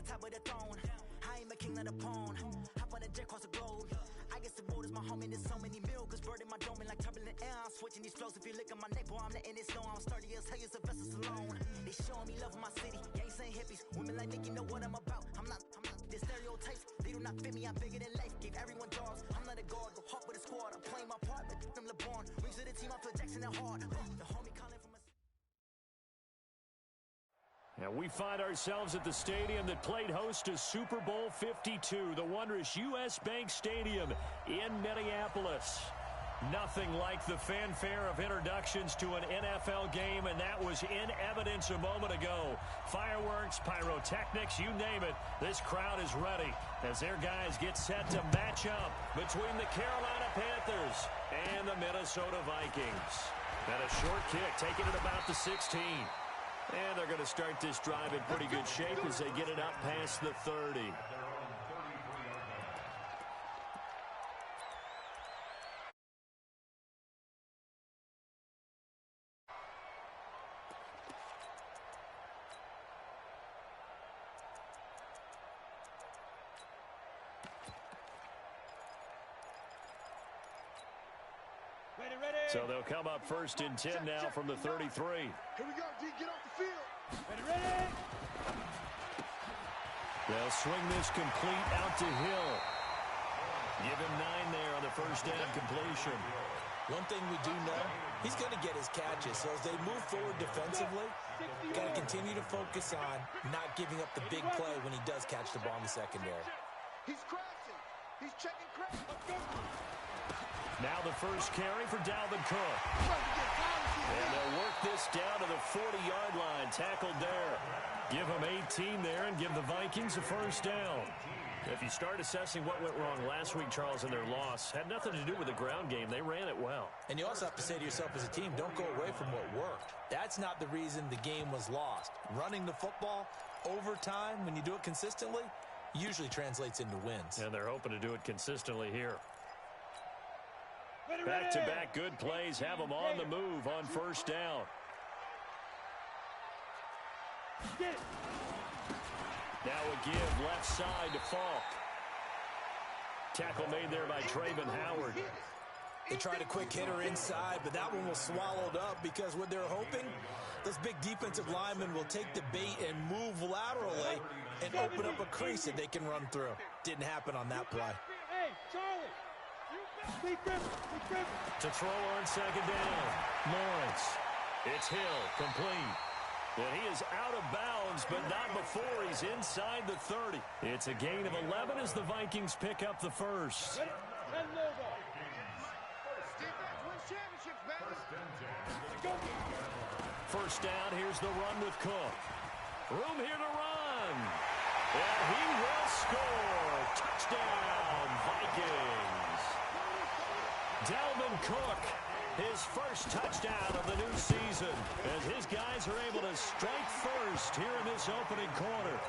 top of the throne. I ain't a king of the pawn. Hop on a jet across the globe. I guess the world is my home and there's so many miracles burning my dome and like turbulent air. I'm switching these flows. If you look at my neck, boy, I'm letting it snow. I'm sturdy as hell, as a vessel alone. They showing me love in my city. Gangs ain't hippies. Women like Mickey know what I'm about. I'm not the stereotypes. They do not fit me. I'm bigger than life. Gave everyone jobs. I'm not a guard. Go hard with a squad. I'm playing my part like them LeBron. Rings to the team. I feel Jackson and hard. The homie calling from a... And we find ourselves at the stadium that played host to Super Bowl 52, the wondrous U.S. Bank Stadium in Minneapolis. Nothing like the fanfare of introductions to an NFL game, and that was in evidence a moment ago. Fireworks, pyrotechnics, you name it, this crowd is ready as their guys get set to match up between the Carolina Panthers and the Minnesota Vikings. And a short kick taking it about the 16. And they're going to start this drive in pretty good shape as they get it up past the 30. So they'll come up first and 10 now from the 33. Here we go, D. Get off the field. Ready. They'll swing this complete out to Hill. Give him 9 there on the first down completion. One thing we do know, he's going to get his catches. So as they move forward defensively, got to continue to focus on not giving up the big play when he does catch the ball in the secondary. He's crashing. He's checking crash. Now the first carry for Dalvin Cook. And they'll work this down to the 40-yard line. Tackled there. Give him 18 there and give the Vikings a first down. If you start assessing what went wrong last week, Charles, in their loss, had nothing to do with the ground game. They ran it well. And you also have to say to yourself as a team, don't go away from what worked. That's not the reason the game was lost. Running the football over time, when you do it consistently, usually translates into wins. And they're hoping to do it consistently here. Back-to-back good plays have them on the move on first down. Now a give left side to Falk. Tackle made there by Trayvon Howard. They tried a quick hitter inside, but that one was swallowed up because what they're hoping, those big defensive linemen will take the bait and move laterally and open up a crease that they can run through. Didn't happen on that play. Hey, Charlie. To throw on second down. Lawrence. It's Hill. Complete. And he is out of bounds, but not before he's inside the 30. It's a gain of 11 as the Vikings pick up the first. First down, here's the run with Cook. Room here to run. And he will score. Touchdown, Vikings. Dalvin Cook, his first touchdown of the new season, as his guys are able to strike first here in this opening quarter.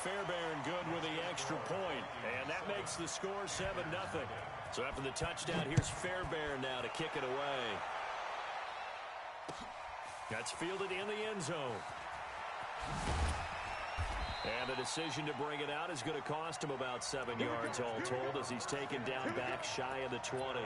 Fairbairn good with the extra point, and that makes the score 7-0. So after the touchdown, here's Fairbairn now to kick it away. That's fielded in the end zone. And the decision to bring it out is going to cost him about 7 yards all told as he's taken down back shy of the 20.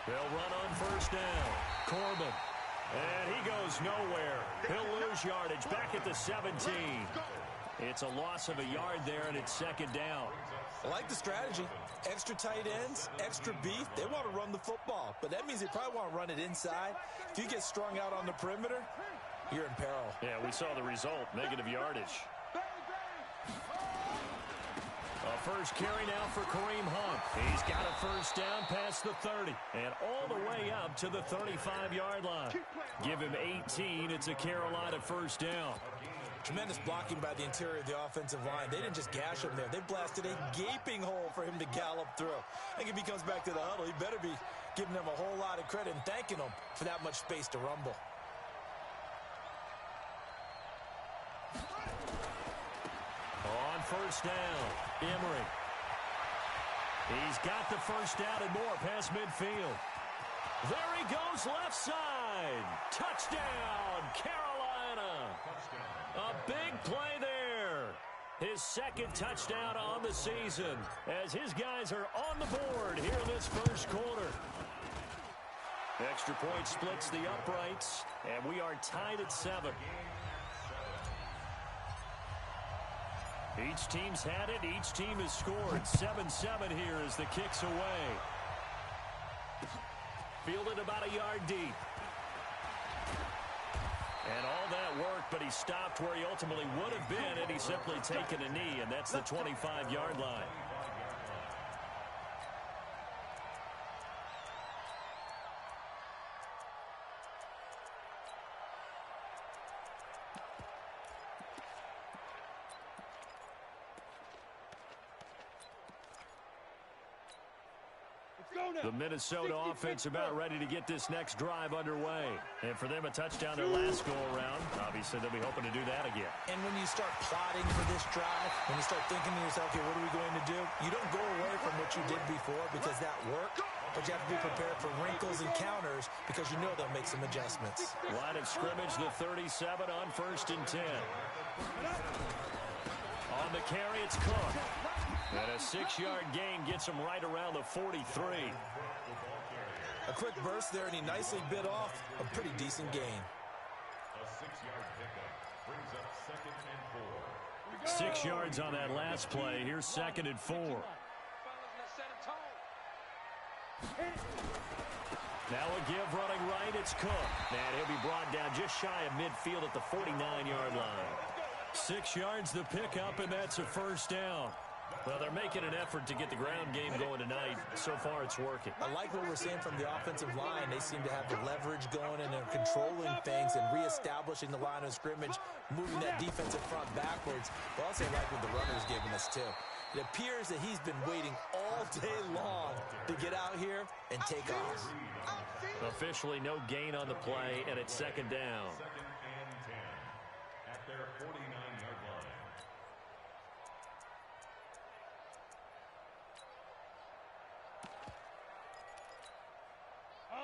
They'll run on first down. Corbin. And he goes nowhere. He'll lose yardage back at the 17. It's a loss of a yard there, and it's second down. I like the strategy. Extra tight ends, extra beef. They want to run the football, but that means they probably want to run it inside. If you get strung out on the perimeter, you're in peril. Yeah, we saw the result, negative yardage. A first carry now for Kareem Hunt. He's got a first down past the 30 and all the way up to the 35-yard line. Give him 18. It's a Carolina first down. Tremendous blocking by the interior of the offensive line. They didn't just gash him there. They blasted a gaping hole for him to gallop through. I think if he comes back to the huddle, he better be giving them a whole lot of credit and thanking them for that much space to rumble. On first down, Emery. He's got the first down and more past midfield. There he goes, left side. Touchdown, Carolina. A big play there. His second touchdown on the season as his guys are on the board here in this first quarter. Extra point splits the uprights, and we are tied at 7. Each team's had it. Each team has scored. 7-7 here as the kick's away. Fielded about a yard deep. And all that work, but he stopped where he ultimately would have been had he simply taken a knee, and that's the 25-yard line. The Minnesota offense about ready to get this next drive underway. And for them, a touchdown their last go-around. Obviously, they'll be hoping to do that again. And when you start plotting for this drive, when you start thinking to yourself, okay, what are we going to do? You don't go away from what you did before because that worked. But you have to be prepared for wrinkles and counters because you know they'll make some adjustments. Line of scrimmage, the 37 on 1st and 10. On the carry, it's Cook. And a 6-yard gain gets him right around the 43. A quick burst there, and he nicely bit off a pretty decent gain. A 6-yard pickup brings up 2nd and 4. 6 yards on that last play. Here's 2nd and 4. Now a give running right. It's Cook. And he'll be brought down just shy of midfield at the 49-yard line. 6 yards the pickup, and that's a first down. Well, they're making an effort to get the ground game going tonight. So far, it's working. I like what we're seeing from the offensive line. They seem to have the leverage going, and they're controlling things and reestablishing the line of scrimmage, moving that defensive front backwards. But also like what the runner's giving us, too. It appears that he's been waiting all day long to get out here and take off. Officially no gain on the play, and it's 2nd down. 2nd and 10 at their 49-yard line.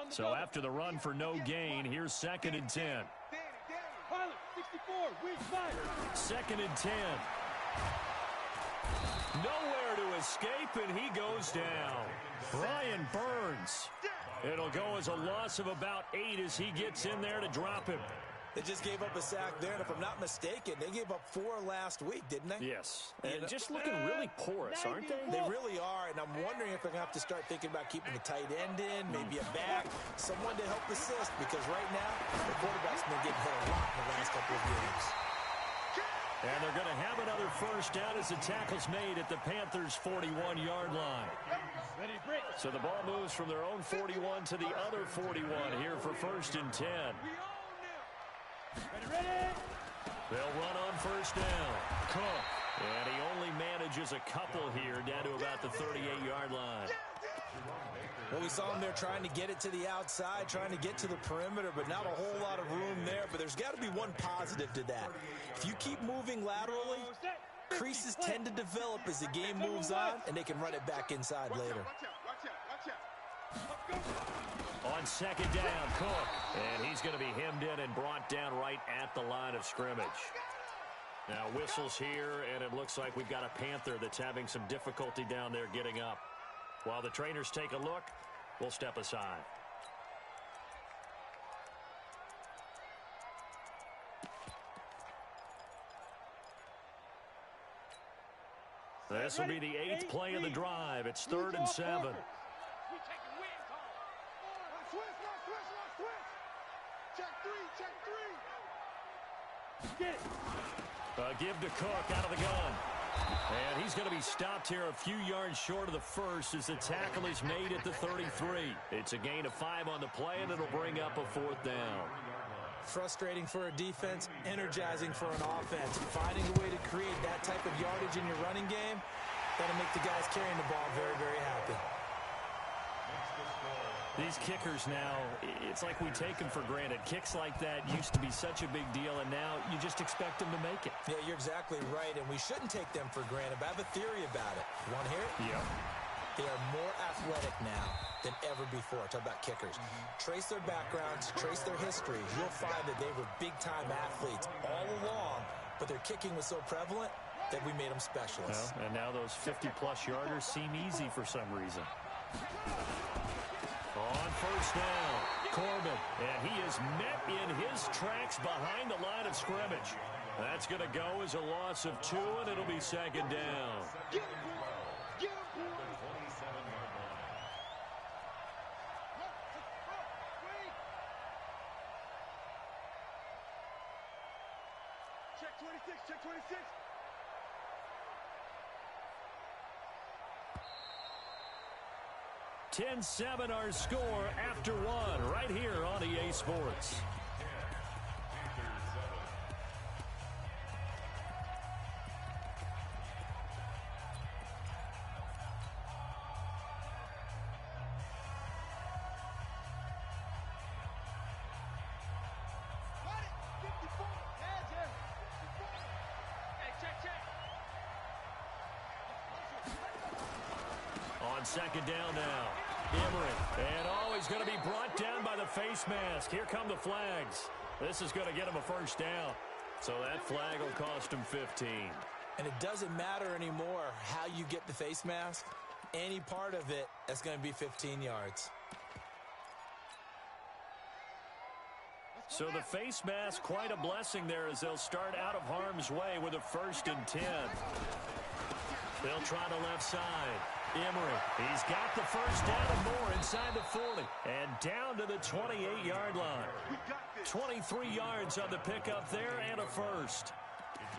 So after the run for no gain, here's 2nd and 10. 2nd and 10. Nowhere to escape, and he goes down. Brian Burns. It'll go as a loss of about 8 as he gets in there to drop him. They just gave up a sack there, and if I'm not mistaken, they gave up 4 last week, didn't they? Yes, and just looking really porous, aren't they? They really are, and I'm wondering if they're going to have to start thinking about keeping the tight end in, maybe a back, someone to help assist, because right now, the quarterback's been getting hit a lot in the last couple of games. And they're going to have another first down as the tackle's made at the Panthers' 41-yard line. So the ball moves from their own 41 to the other 41 here for 1st and 10. They'll run on first down. Cook. And he only manages a couple here down to about the 38-yard line. Well, we saw him there trying to get it to the outside, trying to get to the perimeter, but not a whole lot of room there. But there's got to be one positive to that. If you keep moving laterally, creases tend to develop as the game moves on, and they can run it back inside later. On 2nd down, Cook. And he's going to be hemmed in and brought down right at the line of scrimmage. Now whistles here, and it looks like we've got a Panther that's having some difficulty down there getting up. While the trainers take a look, we'll step aside. This will be the 8th play of the drive. It's 3rd and 7. Give to Cook out of the gun. And he's going to be stopped here a few yards short of the first as the tackle is made at the 33. It's a gain of 5 on the play, and it'll bring up a 4th down. Frustrating for a defense, energizing for an offense. Finding a way to create that type of yardage in your running game, that'll make the guys carrying the ball very, very happy. These kickers now, it's like we take them for granted. Kicks like that used to be such a big deal, and now you just expect them to make it. Yeah, you're exactly right, and we shouldn't take them for granted. But I have a theory about it. You want to hear it? Yep. They are more athletic now than ever before. Talk about kickers. Trace their backgrounds, trace their history. You'll find that they were big-time athletes all along, but their kicking was so prevalent that we made them specialists. Well, and now those 50-plus yarders seem easy for some reason. On first down, Corbin, and he is met in his tracks behind the line of scrimmage. That's going to go as a loss of 2, and it'll be second down. Check 26, check 26. $10-7 our score after 1 right here on EA Sports. On second down now, Emery, and he's going to be brought down by the face mask. Here come the flags. This is going to get him a first down. So that flag will cost him 15. And it doesn't matter anymore how you get the face mask. Any part of it, that's going to be 15 yards. So the face mask, quite a blessing there as they'll start out of harm's way with a 1st and 10. They'll try the left side. Emery, he's got the first down and more inside the 40. And down to the 28-yard line. 23 yards on the pickup there and a first.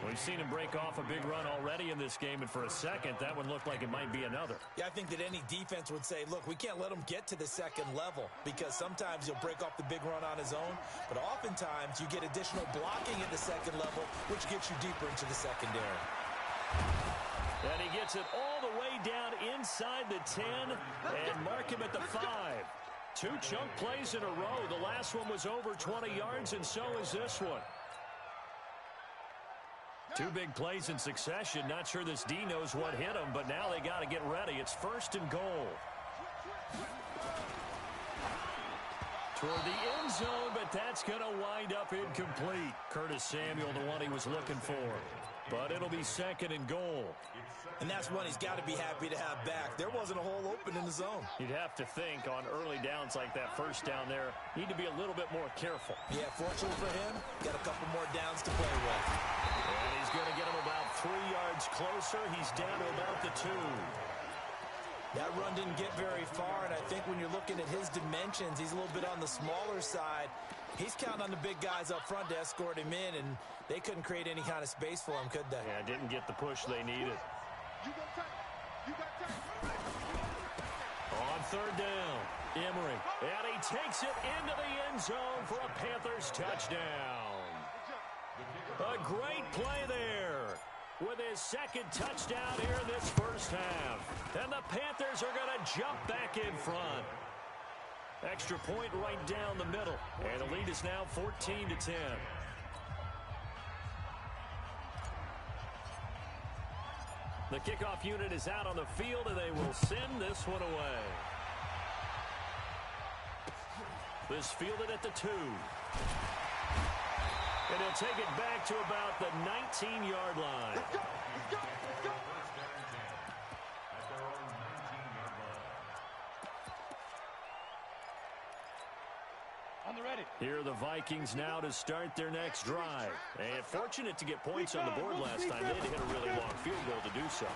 We've seen him break off a big run already in this game, and for a second, that one looked like it might be another. Yeah, I think that any defense would say, look, we can't let him get to the second level because sometimes he'll break off the big run on his own, but oftentimes you get additional blocking at the second level, which gets you deeper into the secondary. And he gets it all the way down inside the 10 and mark him at the 5. 2 chunk plays in a row. The last one was over 20 yards, and so is this one. 2 big plays in succession. Not sure this D knows what hit him, but now they got to get ready. It's 1st and goal. Toward the end zone, but that's going to wind up incomplete. Curtis Samuel, the one he was looking for. But it'll be 2nd and goal. And that's one he's got to be happy to have back. There wasn't a hole open in the zone. You'd have to think on early downs like that first down there, need to be a little bit more careful. Yeah, fortunately for him, got a couple more downs to play with. And he's going to get him about 3 yards closer. He's down to about the 2. That run didn't get very far, and I think when you're looking at his dimensions, he's a little bit on the smaller side. He's counting on the big guys up front to escort him in, and they couldn't create any kind of space for him, could they? Yeah, didn't get the push they needed. On 3rd down, Emery, and he takes it into the end zone for a Panthers touchdown. A great play there with his 2nd touchdown here in this first half. And the Panthers are going to jump back in front. Extra point right down the middle. And the lead is now 14-10. The kickoff unit is out on the field, and they will send this one away. This fielded at the 2. And he'll take it back to about the 19-yard line. Let's go, let's go, let's go. On the ready. Here are the Vikings now to start their next drive. And fortunate to get points on the board last time. They had to hit a really long field goal to do so.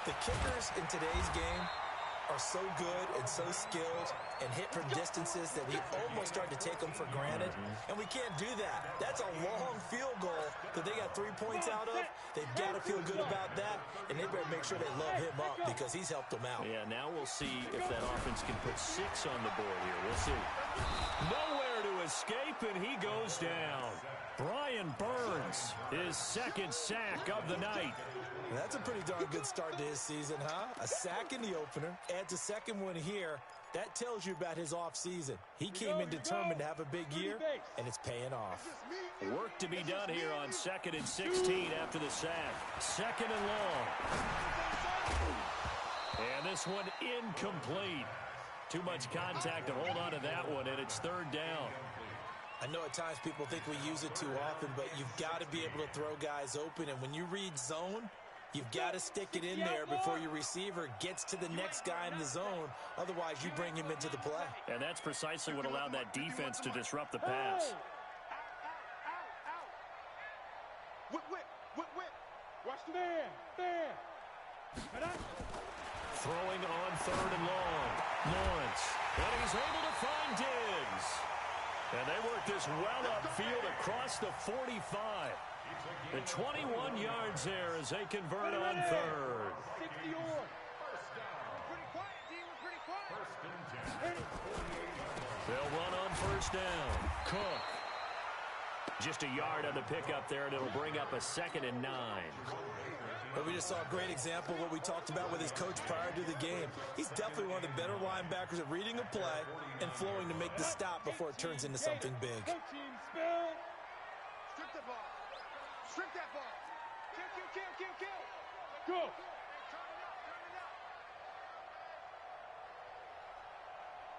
The kickers in today's game are so good and so skilled and hit from distances that we almost start to take them for granted. And we can't do that. That's a long field goal that they got 3 points out of. They've got to feel good about that, and they better make sure they love him up because he's helped them out. Yeah, now we'll see if that offense can put 6 on the board here. We'll see. Nowhere to escape, and he goes down. Brian Burns, his second sack of the night. That's a pretty darn good start to his season, huh? A sack in the opener, adds a second one here. That tells you about his offseason. He came in determined to have a big year, and it's paying off. Work to be done here on 2nd and 16 after the sack. 2nd and long. And this one incomplete. Too much contact to hold on to that one, and it's 3rd down. I know at times people think we use it too often, but you've got to be able to throw guys open. And when you read zone, you've got to stick it in there before your receiver gets to the next guy in the zone. Otherwise, you bring him into the play. And that's precisely what allowed that defense to disrupt the pass. Whip. Watch the man. Throwing on 3rd and long. Lawrence. And he's able to find Diggs. And they work this well upfield across the 45. The 21 yards there as they convert on 3rd. 60 on. Pretty quiet, D. We're pretty quiet. They'll run on 1st down. Cook. Just a yard on the pickup there, and it'll bring up a 2nd and 9. But we just saw a great example of what we talked about with his coach prior to the game. He's definitely one of the better linebackers at reading a play and flowing to make the stop before it turns into something big. Strip the ball. Strip that ball. Kill. Go.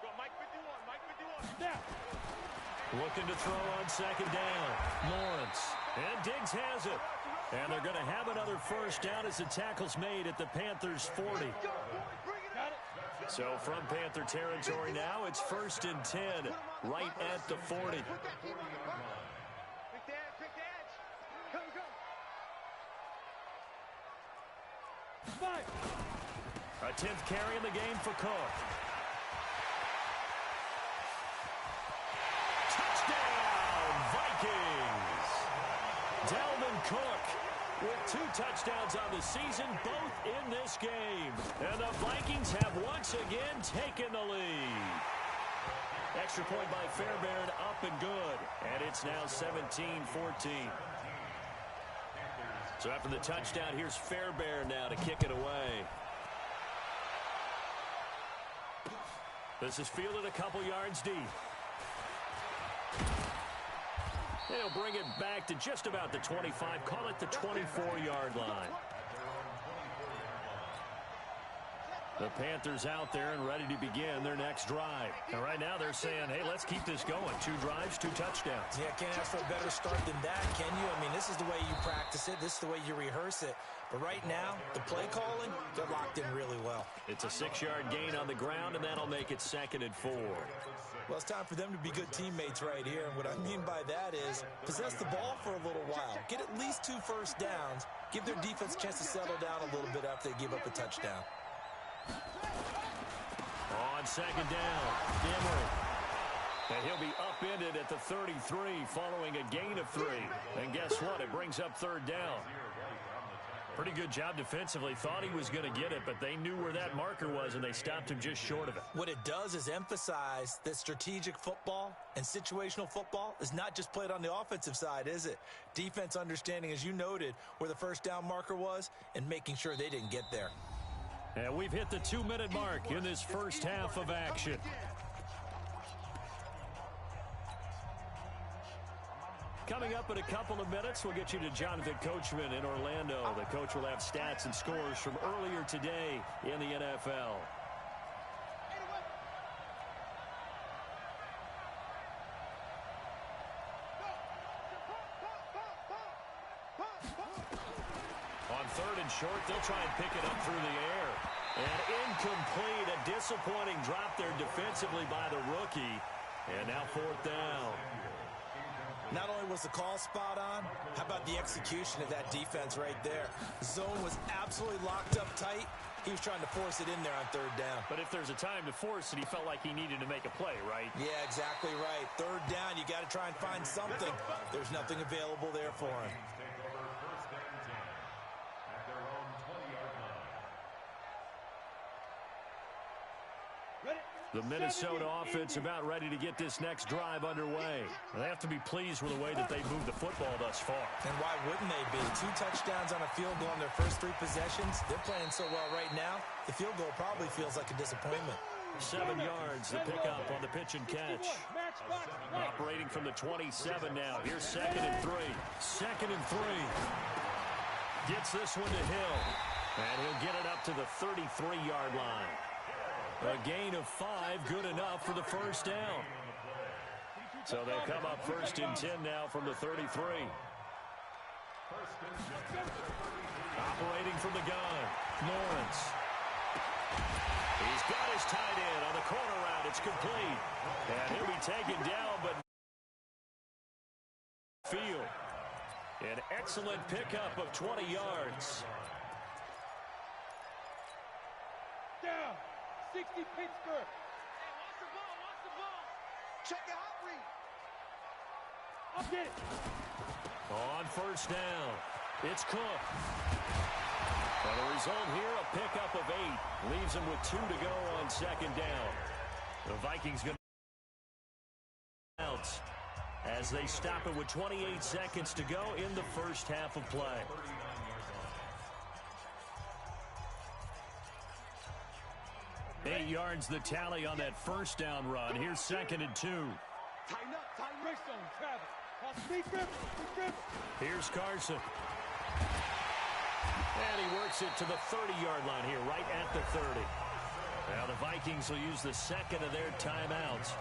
Go, Mike 51. Snap. Looking to throw on 2nd down. Lawrence. And Diggs has it. And they're going to have another 1st down as the tackle's made at the Panthers' 40. So from Panther territory now, it's 1st and 10 right at the 40. Pick the edge. Go. 5. A 10th carry in the game for Cook. Touchdown, Vikings! Dalvin Cook with 2 touchdowns on the season, both in this game. And the Vikings have once again taken the lead. Extra point by Fairbairn, up and good. And it's now 17-14. So after the touchdown, here's Fairbairn now to kick it away. This is fielded a couple yards deep. They'll bring it back to just about the 25. Call it the 24-yard line. The Panthers out there and ready to begin their next drive. And right now they're saying, hey, let's keep this going. 2 drives, 2 touchdowns. Yeah, can't ask for a better start than that, can you? I mean, this is the way you practice it. This is the way you rehearse it. But right now, the play calling, they're locked in really well. It's a 6-yard gain on the ground, and that'll make it 2nd and 4. Well, it's time for them to be good teammates right here. And what I mean by that is possess the ball for a little while. Get at least 2 first downs. Give their defense a chance to settle down a little bit after they give up a touchdown. On 2nd down, Emery. And he'll be upended at the 33 following a gain of 3. And guess what? It brings up 3rd down. Pretty good job defensively. Thought he was going to get it, but they knew where that marker was, and they stopped him just short of it. What it does is emphasize that strategic football and situational football is not just played on the offensive side, is it? Defense understanding, as you noted, where the 1st down marker was and making sure they didn't get there. And we've hit the 2-minute mark in this first half of action. Coming up in a couple of minutes, we'll get you to Jonathan Coachman in Orlando. The coach will have stats and scores from earlier today in the NFL. On 3rd and short, they'll try and pick it up through the air. And incomplete, a disappointing drop there defensively by the rookie. And now 4th down. Not only was the call spot on, how about the execution of that defense right there? Zone was absolutely locked up tight. He was trying to force it in there on 3rd down. But if there's a time to force it, he felt like he needed to make a play, right? Yeah, exactly right. 3rd down, you got to try and find something. There's nothing available there for him. Ready? The Minnesota offense about ready to get this next drive underway. They have to be pleased with the way that they moved the football thus far. And why wouldn't they be? 2 touchdowns on a field goal in their first 3 possessions. They're playing so well right now, the field goal probably feels like a disappointment. 7 yards, the pickup on the pitch and catch. Operating from the 27 now. Here's 2nd and 3. 2nd and 3. Gets this one to Hill. And he'll get it up to the 33-yard line. A gain of 5, good enough for the first down. So they come up 1st and 10 now from the 33. Operating from the gun, Lawrence. He's got his tight end on the corner route. It's complete. And he'll be taken down, but field. An excellent pickup of 20 yards. Down. 60 Pittsburgh. Hey, watch the ball, watch the ball. Check your hot read. I'll get it. On 1st down, it's Cook. And the result here, a pickup of 8. Leaves him with 2 to go on 2nd down. The Vikings going to out as they stop it with 28 seconds to go in the first half of play. Eight yards the tally on that first down run. Here's 2nd and 2. Tighten up, tighten up. Zone, Travis. Here's Carson. And he works it to the 30-yard line here, right at the 30. Now the Vikings will use the 2nd of their timeouts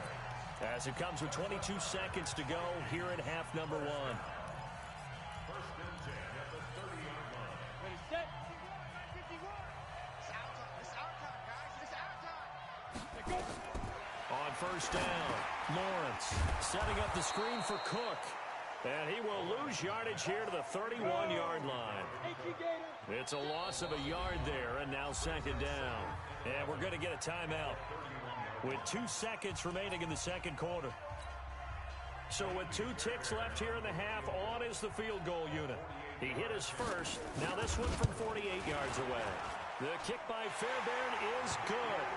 as it comes with 22 seconds to go here in half number 1. 1st and 10 at the 30-yard line. Ready, set. 51. It's our time. It's our time, guys. It's our time. Go. On 1st down, Lawrence setting up the screen for Cook. And he will lose yardage here to the 31-yard line. It's a loss of a yard there, and now 2nd down. And we're going to get a timeout with 2 seconds remaining in the 2nd quarter. So with 2 ticks left here in the half, on is the field goal unit. He hit his first. Now this one from 48 yards away. The kick by Fairbairn is good.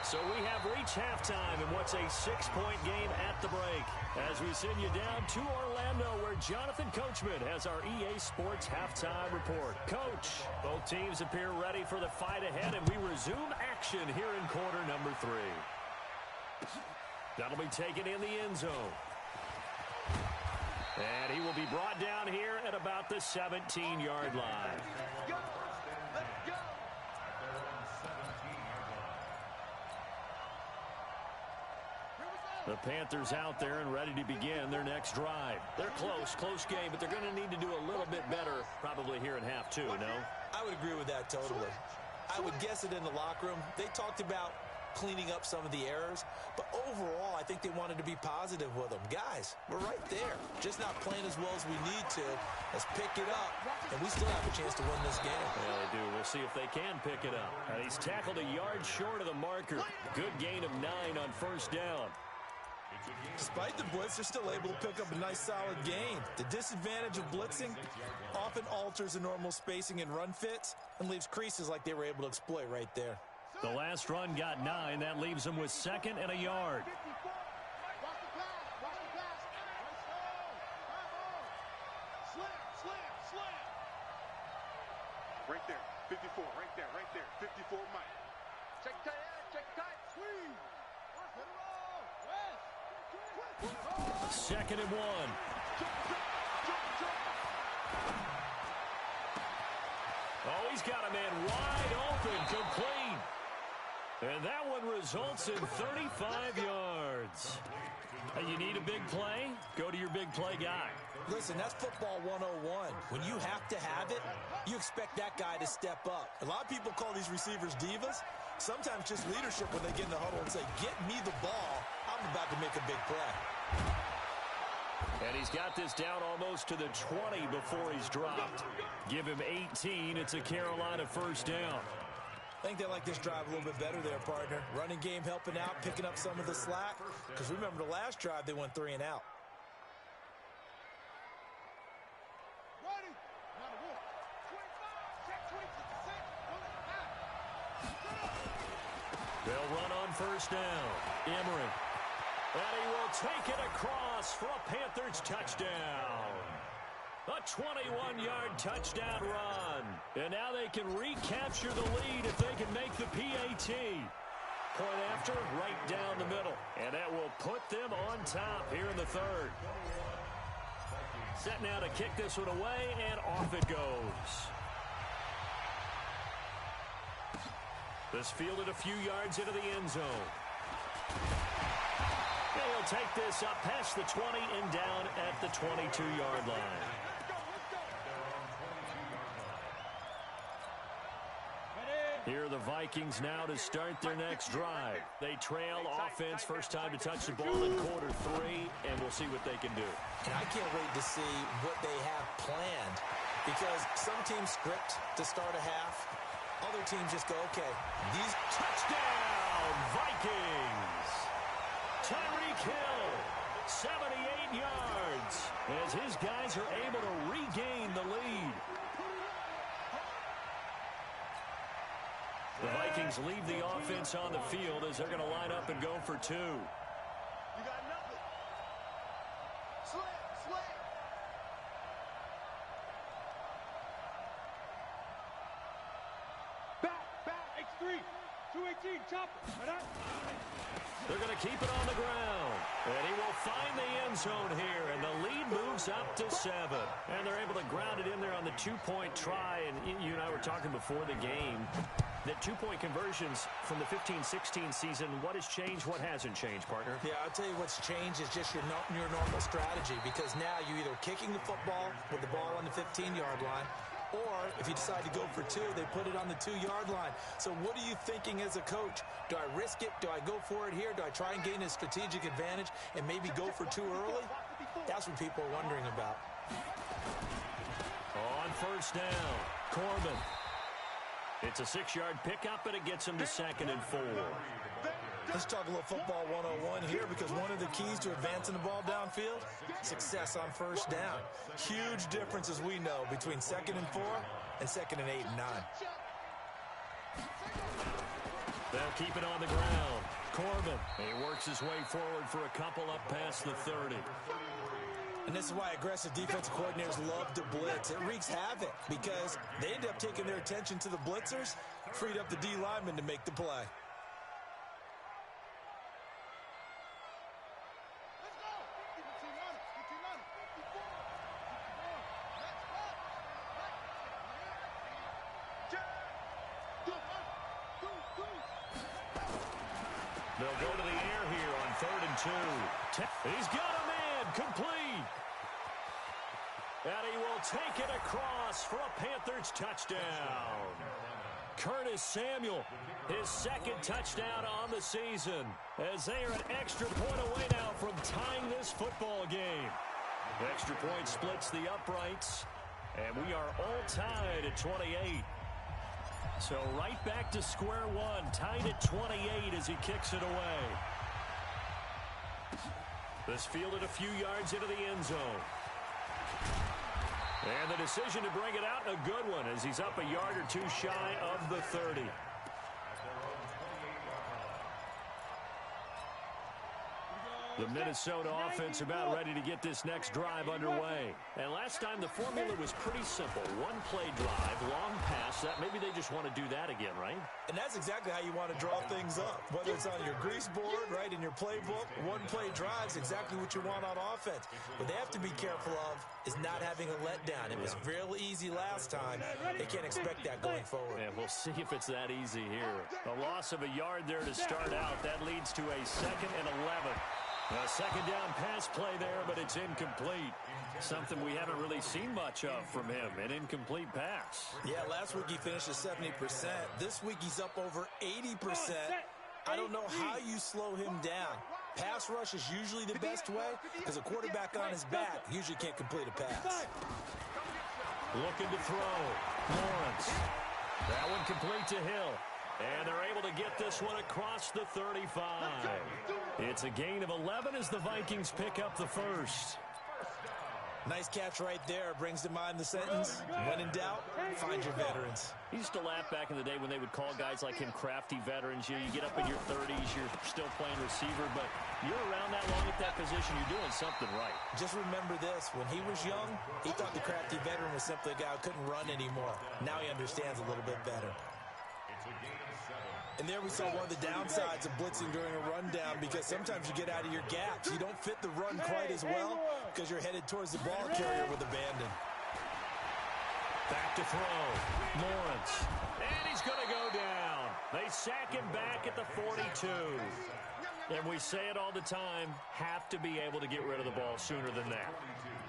So we have reached halftime in what's a 6-point game at the break. As we send you down to Orlando, where Jonathan Coachman has our EA Sports halftime report. Coach, both teams appear ready for the fight ahead, and we resume action here in quarter number 3. That'll be taken in the end zone. And he will be brought down here at about the 17-yard line. The Panthers out there and ready to begin their next drive. They're close game, but they're going to need to do a little bit better probably here in half 2, no? I would agree with that totally. I would guess it in the locker room. They talked about cleaning up some of the errors, but overall, I think they wanted to be positive with them. Guys, we're right there. Just not playing as well as we need to. Let's pick it up, and we still have a chance to win this game. Yeah, they do. We'll see if they can pick it up. And he's tackled a yard short of the marker. Good gain of 9 on 1st down. Despite the blitz, they're still able to pick up a nice solid gain. The disadvantage of blitzing often alters the normal spacing and run fits and leaves creases like they were able to exploit right there. The last run got 9. That leaves them with 2nd and a yard. Right there, 54, right there, 54, Mike. Check tight, sweep. 2nd and 1. Oh, he's got a man wide open, complete. And that one results in 35 yards. You need a big play? Go to your big play guy. Listen, that's football 101. When you have to have it, you expect that guy to step up. A lot of people call these receivers divas. Sometimes just leadership when they get in the huddle and say, get me the ball. I'm about to make a big play. And he's got this down almost to the 20 before he's dropped. Give him 18. It's a Carolina first down. I think they like this drive a little bit better there, partner. Running game helping out, picking up some of the slack. Because remember the last drive, they went 3 and out. Ready. Now the wolf. 25, check 26, They'll run on first down. Emery. And he will take it across for a Panthers touchdown. A 21-yard touchdown run. And now they can recapture the lead if they can make the PAT. Point after, right down the middle. And that will put them on top here in the third. Set now to kick this one away, and off it goes. This fielded a few yards into the end zone. He'll take this up past the 20 and down at the 22-yard line. Here are the Vikings now to start their next drive. They trail offense, first time to touch the ball in quarter 3, and we'll see what they can do. And I can't wait to see what they have planned, because some teams script to start a half. Other teams just go, okay, these... Touchdown, Vikings! Tyreek Hill, 78 yards, as his guys are able to regain the lead. The Vikings leave the offense on the field as they're going to line up and go for 2. You got nothing. Slam. Back, X3, 218, chopper. They're going to keep it on the ground. And he will find the end zone here, and the lead moves up to 7. And they're able to ground it in there on the 2-point try. And you and I were talking before the game that 2-point conversions from the 15-16 season, what has changed, what hasn't changed, partner? Yeah, I'll tell you what's changed is just your normal strategy, because now you're either kicking the football with the ball on the 15-yard line, or if you decide to go for 2, they put it on the 2-yard line. So what are you thinking as a coach? Do I risk it? Do I go for it here? Do I try and gain a strategic advantage and maybe go for 2 early? That's what people are wondering about. On first down, Corbin. It's a 6-yard pickup, and it gets him to 2nd and 4. Let's talk a little football 101 here, because one of the keys to advancing the ball downfield, success on first down. Huge difference, as we know, between 2nd and 4 and 2nd and 8 and 9. They'll keep it on the ground. Corbin, he works his way forward for a couple up past the 30. And this is why aggressive defensive coordinators love to blitz. It wreaks havoc because they end up taking their attention to the blitzers, freed up the D lineman to make the play. They'll go to the air here on 3rd and 2. He's got a man, complete. And he will take it across for a Panthers touchdown. Curtis Samuel, his 2nd touchdown on the season, as they are an extra point away now from tying this football game. Extra point splits the uprights, and we are all tied at 28. So right back to square one, tied at 28 as he kicks it away. This fielded a few yards into the end zone. And the decision to bring it out, a good one, as he's up a yard or 2 shy of the 30. The Minnesota offense about ready to get this next drive underway. And last time the formula was pretty simple. 1-play drive, long pass. That maybe they just want to do that again, right? And that's exactly how you want to draw things up. Whether it's on your grease board, right, in your playbook, 1-play drive's exactly what you want on offense. What they have to be careful of is not having a letdown. It was real easy last time. They can't expect that going forward. And we'll see if it's that easy here. A loss of a yard there to start out. That leads to a 2nd and 11. A 2nd down pass play there, but it's incomplete. Something we haven't really seen much of from him, an incomplete pass. Yeah, last week he finished at 70%. This week he's up over 80%. I don't know how you slow him down. Pass rush is usually the best way, because a quarterback on his back usually can't complete a pass. Looking to throw. Lawrence. That one complete to Hill. And they're able to get this one across the 35. It's a gain of 11 as the Vikings pick up the first. Nice catch right there. Brings to mind the sentence, when in doubt, find your veterans. He used to laugh back in the day when they would call guys like him crafty veterans. You get up in your 30s, you're still playing receiver, but you're around that long at that position, you're doing something right. Just remember this. When he was young, he thought the crafty veteran was simply a guy who couldn't run anymore. Now he understands a little bit better. And there we saw one of the downsides of blitzing during a rundown, because sometimes you get out of your gaps. You don't fit the run quite as well because you're headed towards the ball carrier with abandon. Back to throw. Lawrence. And he's going to go down. They sack him back at the 42. And we say it all the time, have to be able to get rid of the ball sooner than that.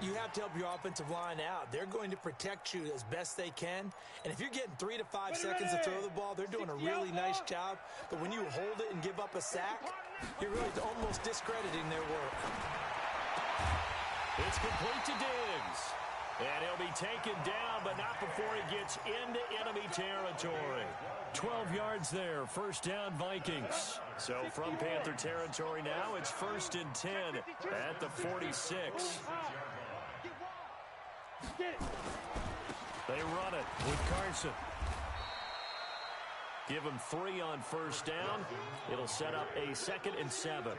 You have to help your offensive line out. They're going to protect you as best they can. And if you're getting 3 to 5 seconds to throw the ball, they're doing a really nice job. But when you hold it and give up a sack, you're really almost discrediting their work. It's complete to Diggs. And he'll be taken down, but not before he gets into enemy territory. 12 yards there, first down Vikings. So from Panther territory now, it's 1st and 10 at the 46. They run it with Carson. Give him 3 on first down. It'll set up a 2nd and 7.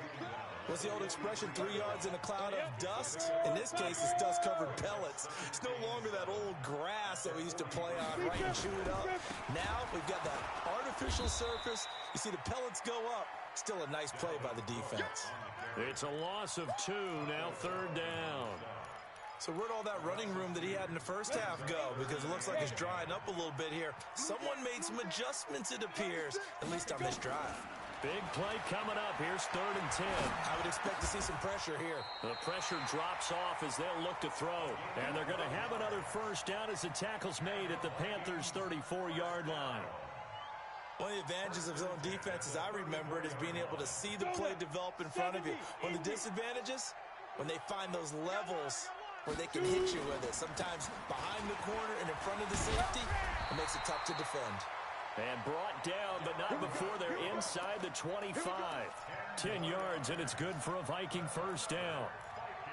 What's the old expression, 3 yards in a cloud of dust? In this case, it's dust-covered pellets. It's no longer that old grass that we used to play on, right, and chew it up. Now we've got that artificial surface. You see the pellets go up. Still a nice play by the defense. It's a loss of 2, now 3rd down. So where'd all that running room that he had in the first half go? Because it looks like it's drying up a little bit here. Someone made some adjustments, it appears, at least on this drive. Big play coming up. Here's 3rd and 10. I would expect to see some pressure here. The pressure drops off as they'll look to throw. And they're going to have another first down as the tackle's made at the Panthers' 34-yard line. One of the advantages of zone defense, as I remember it, is being able to see the play develop in front of you. One of the disadvantages, when they find those levels where they can hit you with it. Sometimes behind the corner and in front of the safety, it makes it tough to defend. And brought down, but not before they're inside the 25. 10 yards, and it's good for a Viking first down.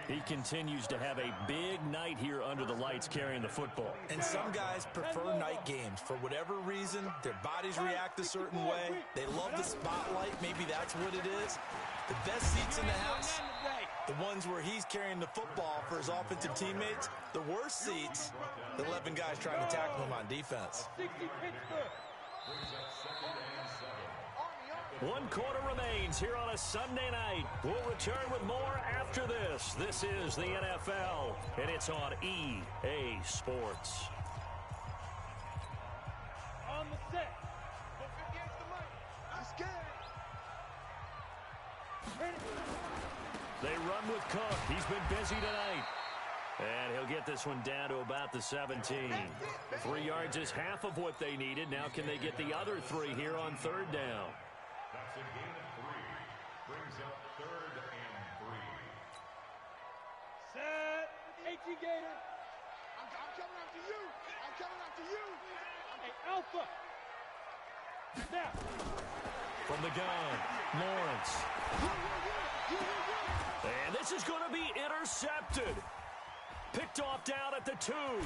He continues to have a big night here under the lights carrying the football. And some guys prefer night games. For whatever reason, their bodies react a certain way. They love the spotlight. Maybe that's what it is. The best seats in the house, the ones where he's carrying the football for his offensive teammates. The worst seats, the 11 guys trying to tackle him on defense. 1 quarter remains here on a Sunday night. We'll return with more after this. This is the NFL, and it's on EA Sports. On the set. Don't forget the mic. I'm scared. They run with Cook. He's been busy tonight. And he'll get this one down to about the 17. 3 yards is half of what they needed. Now can they get the other 3 here on 3rd down? That's a gain of 3. Brings up 3rd and 3. Set. 18 Gator. I'm coming after you. I'm coming after you. Hey, Alpha. Now. From the gun, Lawrence. And this is going to be intercepted. Picked off down at the 2. Well,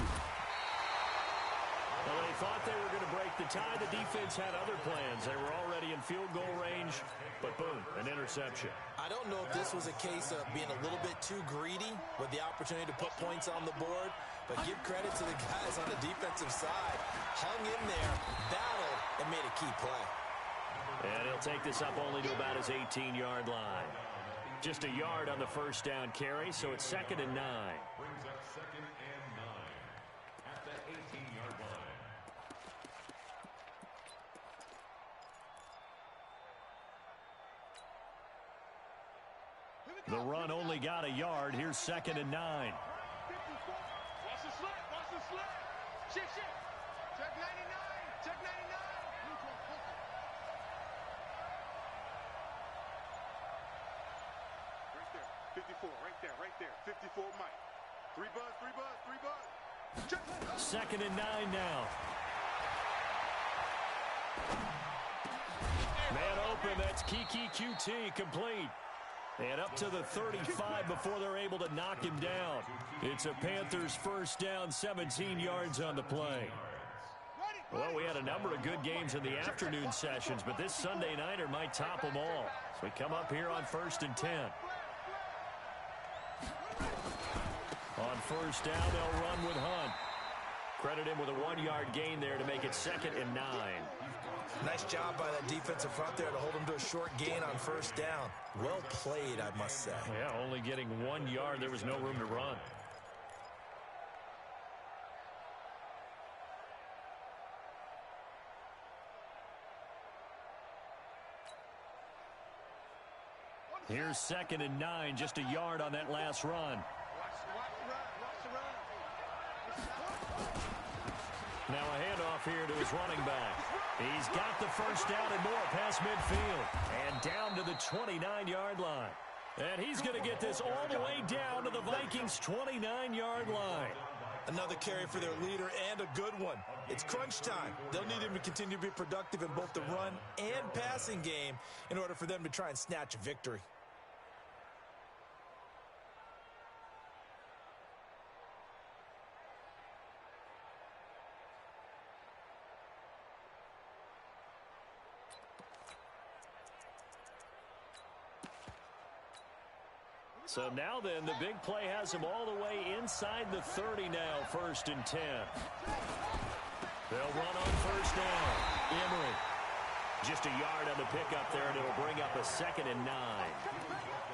they thought they were going to break the tie. The defense had other plans. They were already in field goal range, but boom, an interception. I don't know if this was a case of being a little bit too greedy with the opportunity to put points on the board, but give credit to the guys on the defensive side. Hung in there, battled, and made a key play. And he'll take this up only to about his 18-yard line. Just a yard on the first down carry, so it's 2nd and 9. Brings up 2nd and 9 at the 18-yard line. The run only got a yard. Here's 2nd and 9. Watch the slip. Watch the slip. Shit. Check 99. Check 99. Right there. 54. Right there. 54 Mike. 3 buzz. 3 buzz. Check. 2nd and 9 now. Man open. That's Kiki QT complete. And up to the 35 before they're able to knock him down. It's a Panthers first down, 17 yards on the play. Well, we had a number of good games in the afternoon sessions, but this Sunday nighter might top them all. So we come up here on 1st and 10. On first down, they'll run with Hunt. Credit him with a 1-yard gain there to make it 2nd and 9. Nice job by that defensive front there to hold him to a short gain on first down. Well played, I must say. Yeah, only getting 1 yard. There was no room to run. Here's 2nd and 9, just a yard on that last run. Now a handoff here to his running back. He's got the first down and more past midfield. And down to the 29-yard line. And he's going to get this all the way down to the Vikings' 29-yard line. Another carry for their leader and a good one. It's crunch time. They'll need him to continue to be productive in both the run and passing game in order for them to try and snatch a victory. So now then, the big play has him all the way inside the 30 now, 1st and 10. They'll run on first down. Emery. Just a yard on the pickup there, and it'll bring up a 2nd and 9.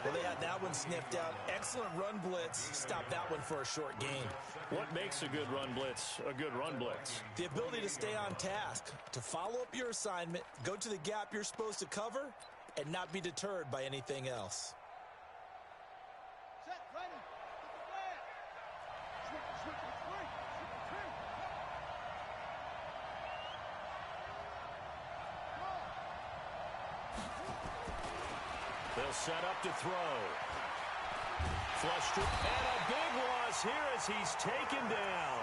Well, they had that one sniffed out. Excellent run blitz. Stop that one for a short gain. What makes a good run blitz a good run blitz? The ability to stay on task, to follow up your assignment, go to the gap you're supposed to cover, and not be deterred by anything else. They'll set up to throw. Flush and a big loss here as he's taken down.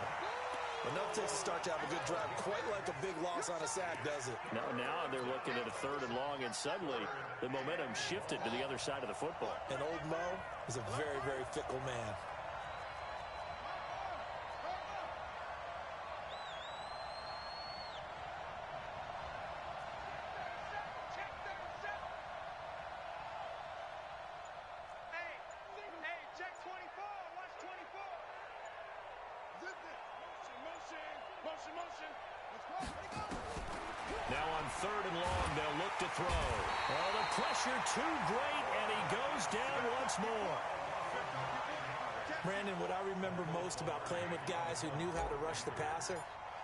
Enough to start to have a good drive. Quite like a big loss on a sack, does it? Now they're looking at a 3rd and long, and suddenly the momentum shifted to the other side of the football. And old Mo is a very, very fickle man. Now on 3rd and long, they'll look to throw. Oh, the pressure too great, and he goes down once more. Brandon, what I remember most about playing with guys who knew how to rush the passer,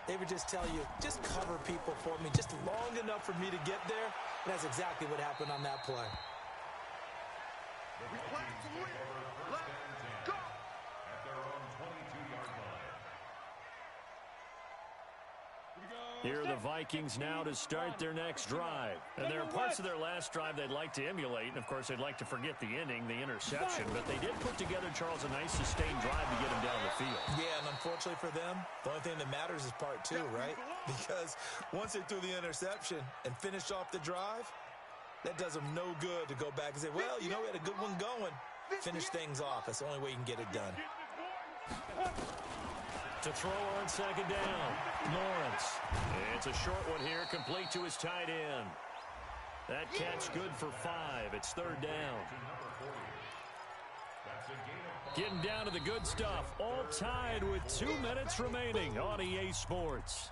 they would just tell you, just cover people for me, just long enough for me to get there. And that's exactly what happened on that play. Here are the Vikings now to start their next drive. And there are parts of their last drive they'd like to emulate. And, of course, they'd like to forget the inning, the interception. But they did put together, Charles, a nice sustained drive to get him down the field. Yeah, and unfortunately for them, the only thing that matters is part 2, right? Because once they threw the interception and finished off the drive, that does them no good to go back and say, well, you know, we had a good one going. Finish things off. That's the only way you can get it done. To throw on 2nd down, Lawrence. It's a short one here, complete to his tight end. That catch good for 5. It's 3rd down. Getting down to the good stuff. All tied with 2 minutes remaining on EA Sports.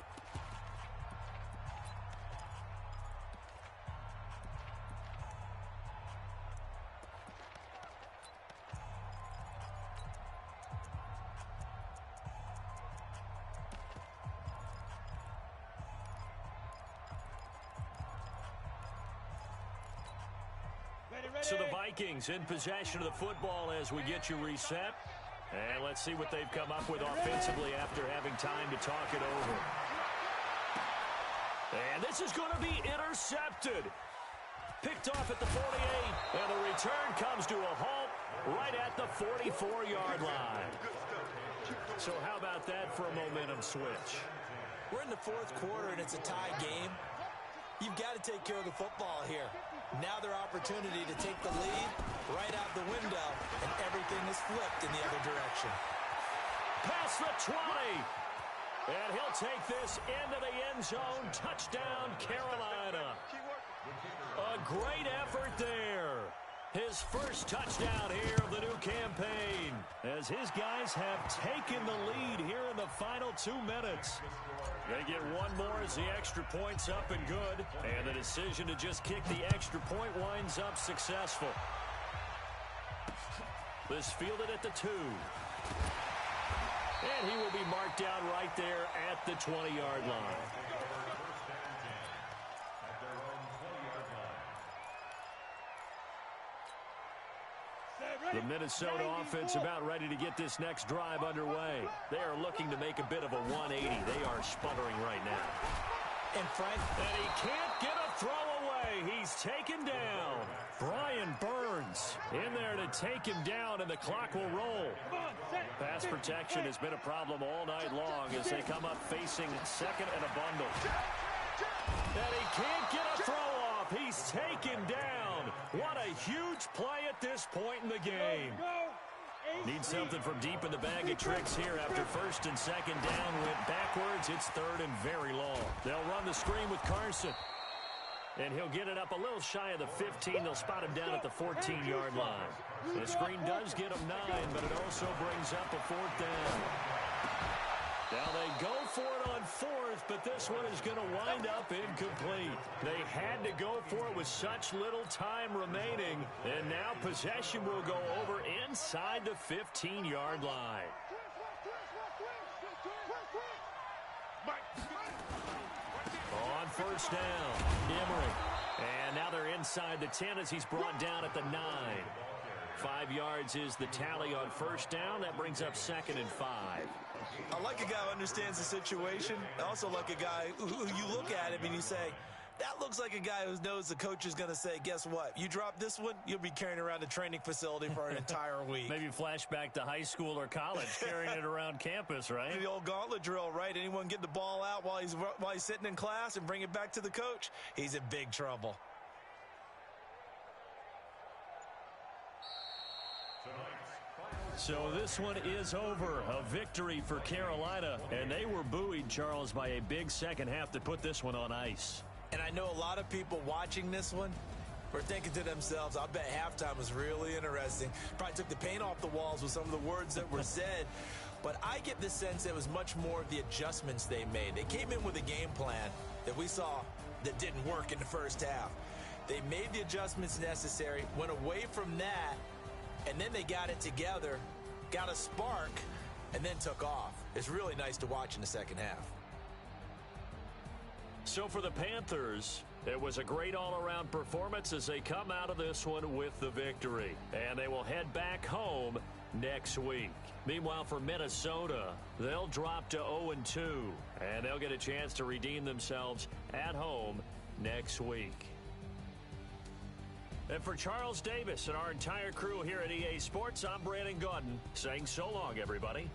So the Vikings in possession of the football as we get you reset. And let's see what they've come up with offensively after having time to talk it over. And this is going to be intercepted. Picked off at the 48. And the return comes to a halt right at the 44-yard line. So how about that for a momentum switch? We're in the 4th quarter, and it's a tie game. You've got to to take care of the football here. Now their opportunity to take the lead right out the window, and everything is flipped in the other direction. Past the 20. And he'll take this into the end zone. Touchdown, Carolina. A great effort there. His first touchdown here of the new campaign, as his guys have taken the lead here in the final 2 minutes. Going to get one more as the extra point's up and good. And the decision to just kick the extra point winds up successful. This fielded at the 2. And he will be marked down right there at the 20-yard line. The Minnesota offense about ready to get this next drive underway. They are looking to make a bit of a 180. They are sputtering right now. And he can't get a throw away. He's taken down. Brian Burns in there to take him down, and the clock will roll. Pass protection has been a problem all night long as they come up facing second and a bundle. And he can't get a throw off. He's taken down. What a huge play at this point in the game. Need something from deep in the bag of tricks here after first and second down went backwards. It's third and very long. They'll run the screen with Carson. And he'll get it up a little shy of the 15. They'll spot him down at the 14-yard line. The screen does get him 9, but it also brings up a 4th down. Now they go for it on 4th, but this one is going to wind up incomplete. They had to go for it with such little time remaining, and now possession will go over inside the 15-yard line. On first down, Emery. And now they're inside the 10 as he's brought down at the 9. 5 yards is the tally on first down. That brings up 2nd and 5. I like a guy who understands the situation. I also like a guy who you look at him and you say, that looks like a guy who knows the coach is going to say, guess what? You drop this one, you'll be carrying around a training facility for an entire week. Maybe flashback to high school or college, carrying it around campus, right? The old gauntlet drill, right? Anyone get the ball out while he's sitting in class and bring it back to the coach? He's in big trouble. So this one is over. A victory for Carolina. And they were buoyed, Charles, by a big second half to put this one on ice. And I know a lot of people watching this one were thinking to themselves, I bet halftime was really interesting. Probably took the paint off the walls with some of the words that were said. But I get the sense it was much more of the adjustments they made. They came in with a game plan that we saw that didn't work in the first half. They made the adjustments necessary, went away from that, and then they got it together, got a spark, and then took off. It's really nice to watch in the second half. So for the Panthers, it was a great all-around performance as they come out of this one with the victory. And they will head back home next week. Meanwhile, for Minnesota, they'll drop to 0-2, and they'll get a chance to redeem themselves at home next week. And for Charles Davis and our entire crew here at EA Sports, I'm Brandon Gotw saying so long, everybody.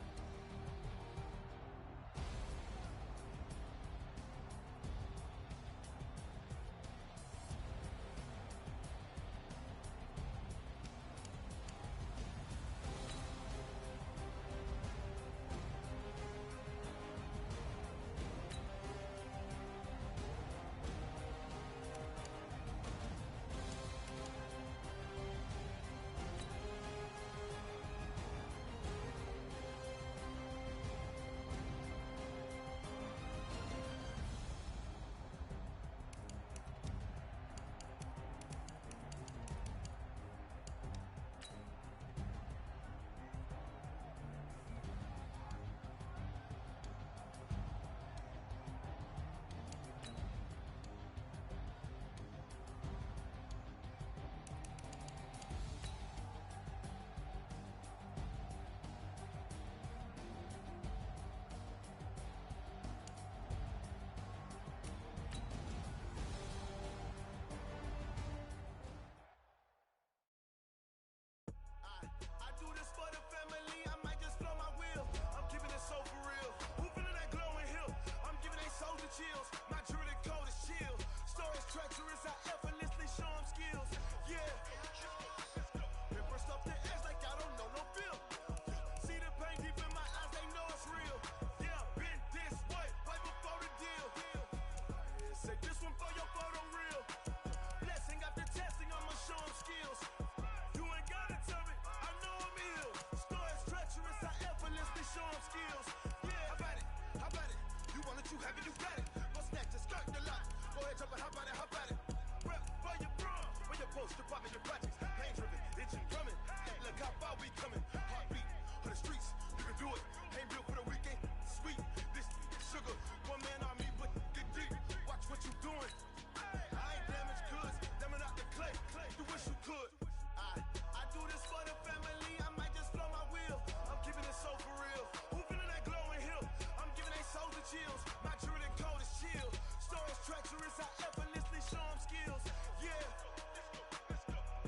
doing. I ain't damaged goods, them out the clay. You wish you could. I do this for the family. I might just blow my wheel. I'm keeping it so for real. Who feeling that glowing hill? I'm giving they souls the chills. My jewelry code is chill. Stories treacherous, I effortlessly show them skills. Yeah.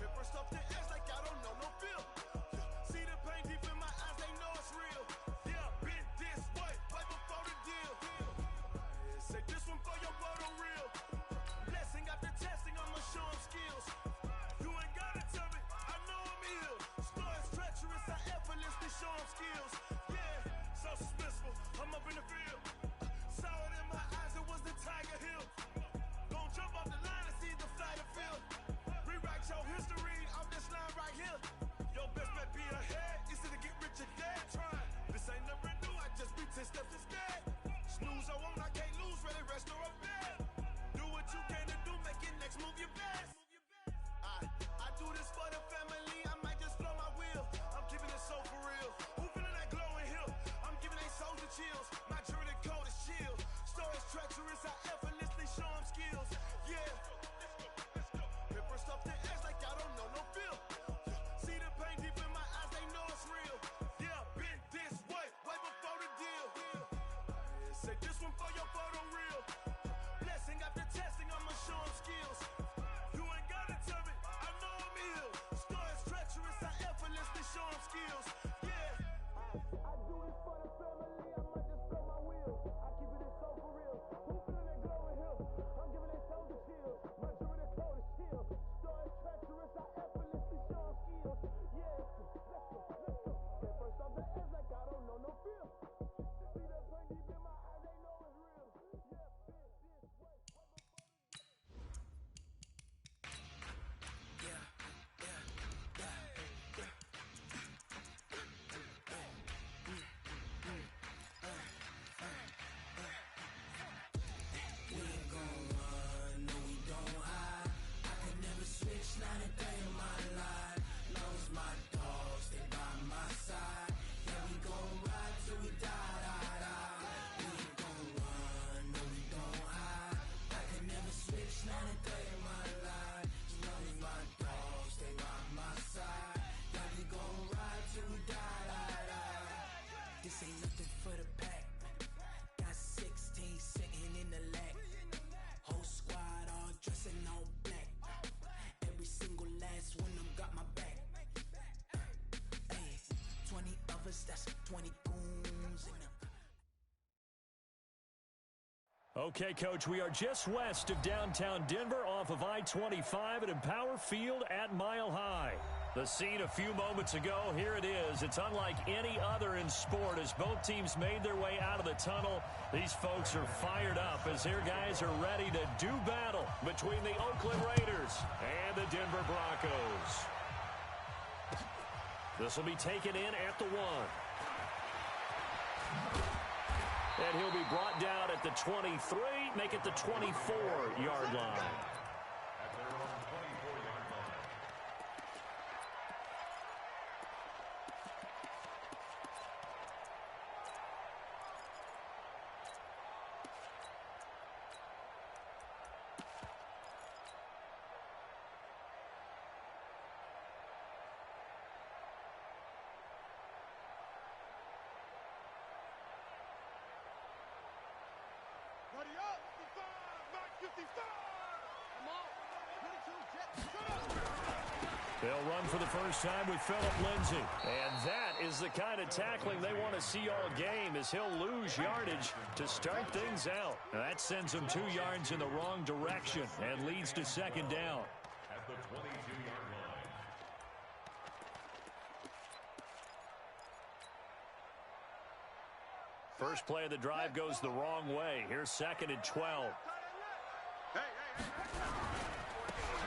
Hit first off the edge like I don't know no feel. See the pain deep in my eyes, they know it's real. Yeah, been this way, right before the deal. Say this one for your photo real. Blessing after testing, I'ma show them skills. You ain't gotta tell me, I know I'm ill. Stories treacherous, I effortlessly show them skills. Yeah, so suspenseful, I'm up in the field. Saw it in my eyes, it was the Tiger Hill. Gon' jump off the line and see the flight of field. Rewrite your history off this line right here. Your best bet be ahead, easy to get rich or dead trying. This ain't never new, I just be 10 steps instead. Snooze I won't, I can't lose, ready, rest or I'm dead. Do what you can to do, make it next move your best. I do this for the family, I might just blow my wheel. I'm keeping it so for real. Who feeling that glowing hill? I'm giving they souls the chills. My jewelry code is chill. Stories treacherous, I effortlessly show them skills. Yeah. Hit first off the edge like I don't know no feel. See the pain deep in my eyes, they know it's real. Yeah, been this way, way before the deal. Say this one for your photo real. Blessing after testing, I'ma show them skills. You ain't gotta tell me, I know I'm ill. Stories treacherous, I effortlessly show them skills. Yeah. I do this for the family, I might just blow my wheel. I keep it so for real. Who feeling that glowing hill? I'm giving they souls the chills. My jewelry code is chill. Stories treacherous, I effortlessly show them skills. Yeah. Let's go. Get first off the edge like I don't know no feel. See the pain deep in my eyes, they know it's real. Yeah, this way. This ain't nothing for the pack. Got 16 sitting in the lag. Whole squad all dressing all black. Every single last one of them got my back. Hey, 20 of us, that's 20 goons in them. Okay, Coach, we are just west of downtown Denver off of I-25 at Empower Field at Mile High. The scene a few moments ago, here it is. It's unlike any other in sport as both teams made their way out of the tunnel. These folks are fired up as their guys are ready to do battle between the Oakland Raiders and the Denver Broncos. This will be taken in at the 1. And he'll be brought down at the 23, make it the 24-yard line. At their own 24-yard line. Ready up, 55, Mac 55. Come on, 22, Jet, shut up. They'll run for the first time with Phillip Lindsay. And that is the kind of tackling they want to see all game as he'll lose yardage to start things out. Now that sends him 2 yards in the wrong direction and leads to second down. At the 22-yard line. First play of the drive goes the wrong way. Here's second and 12.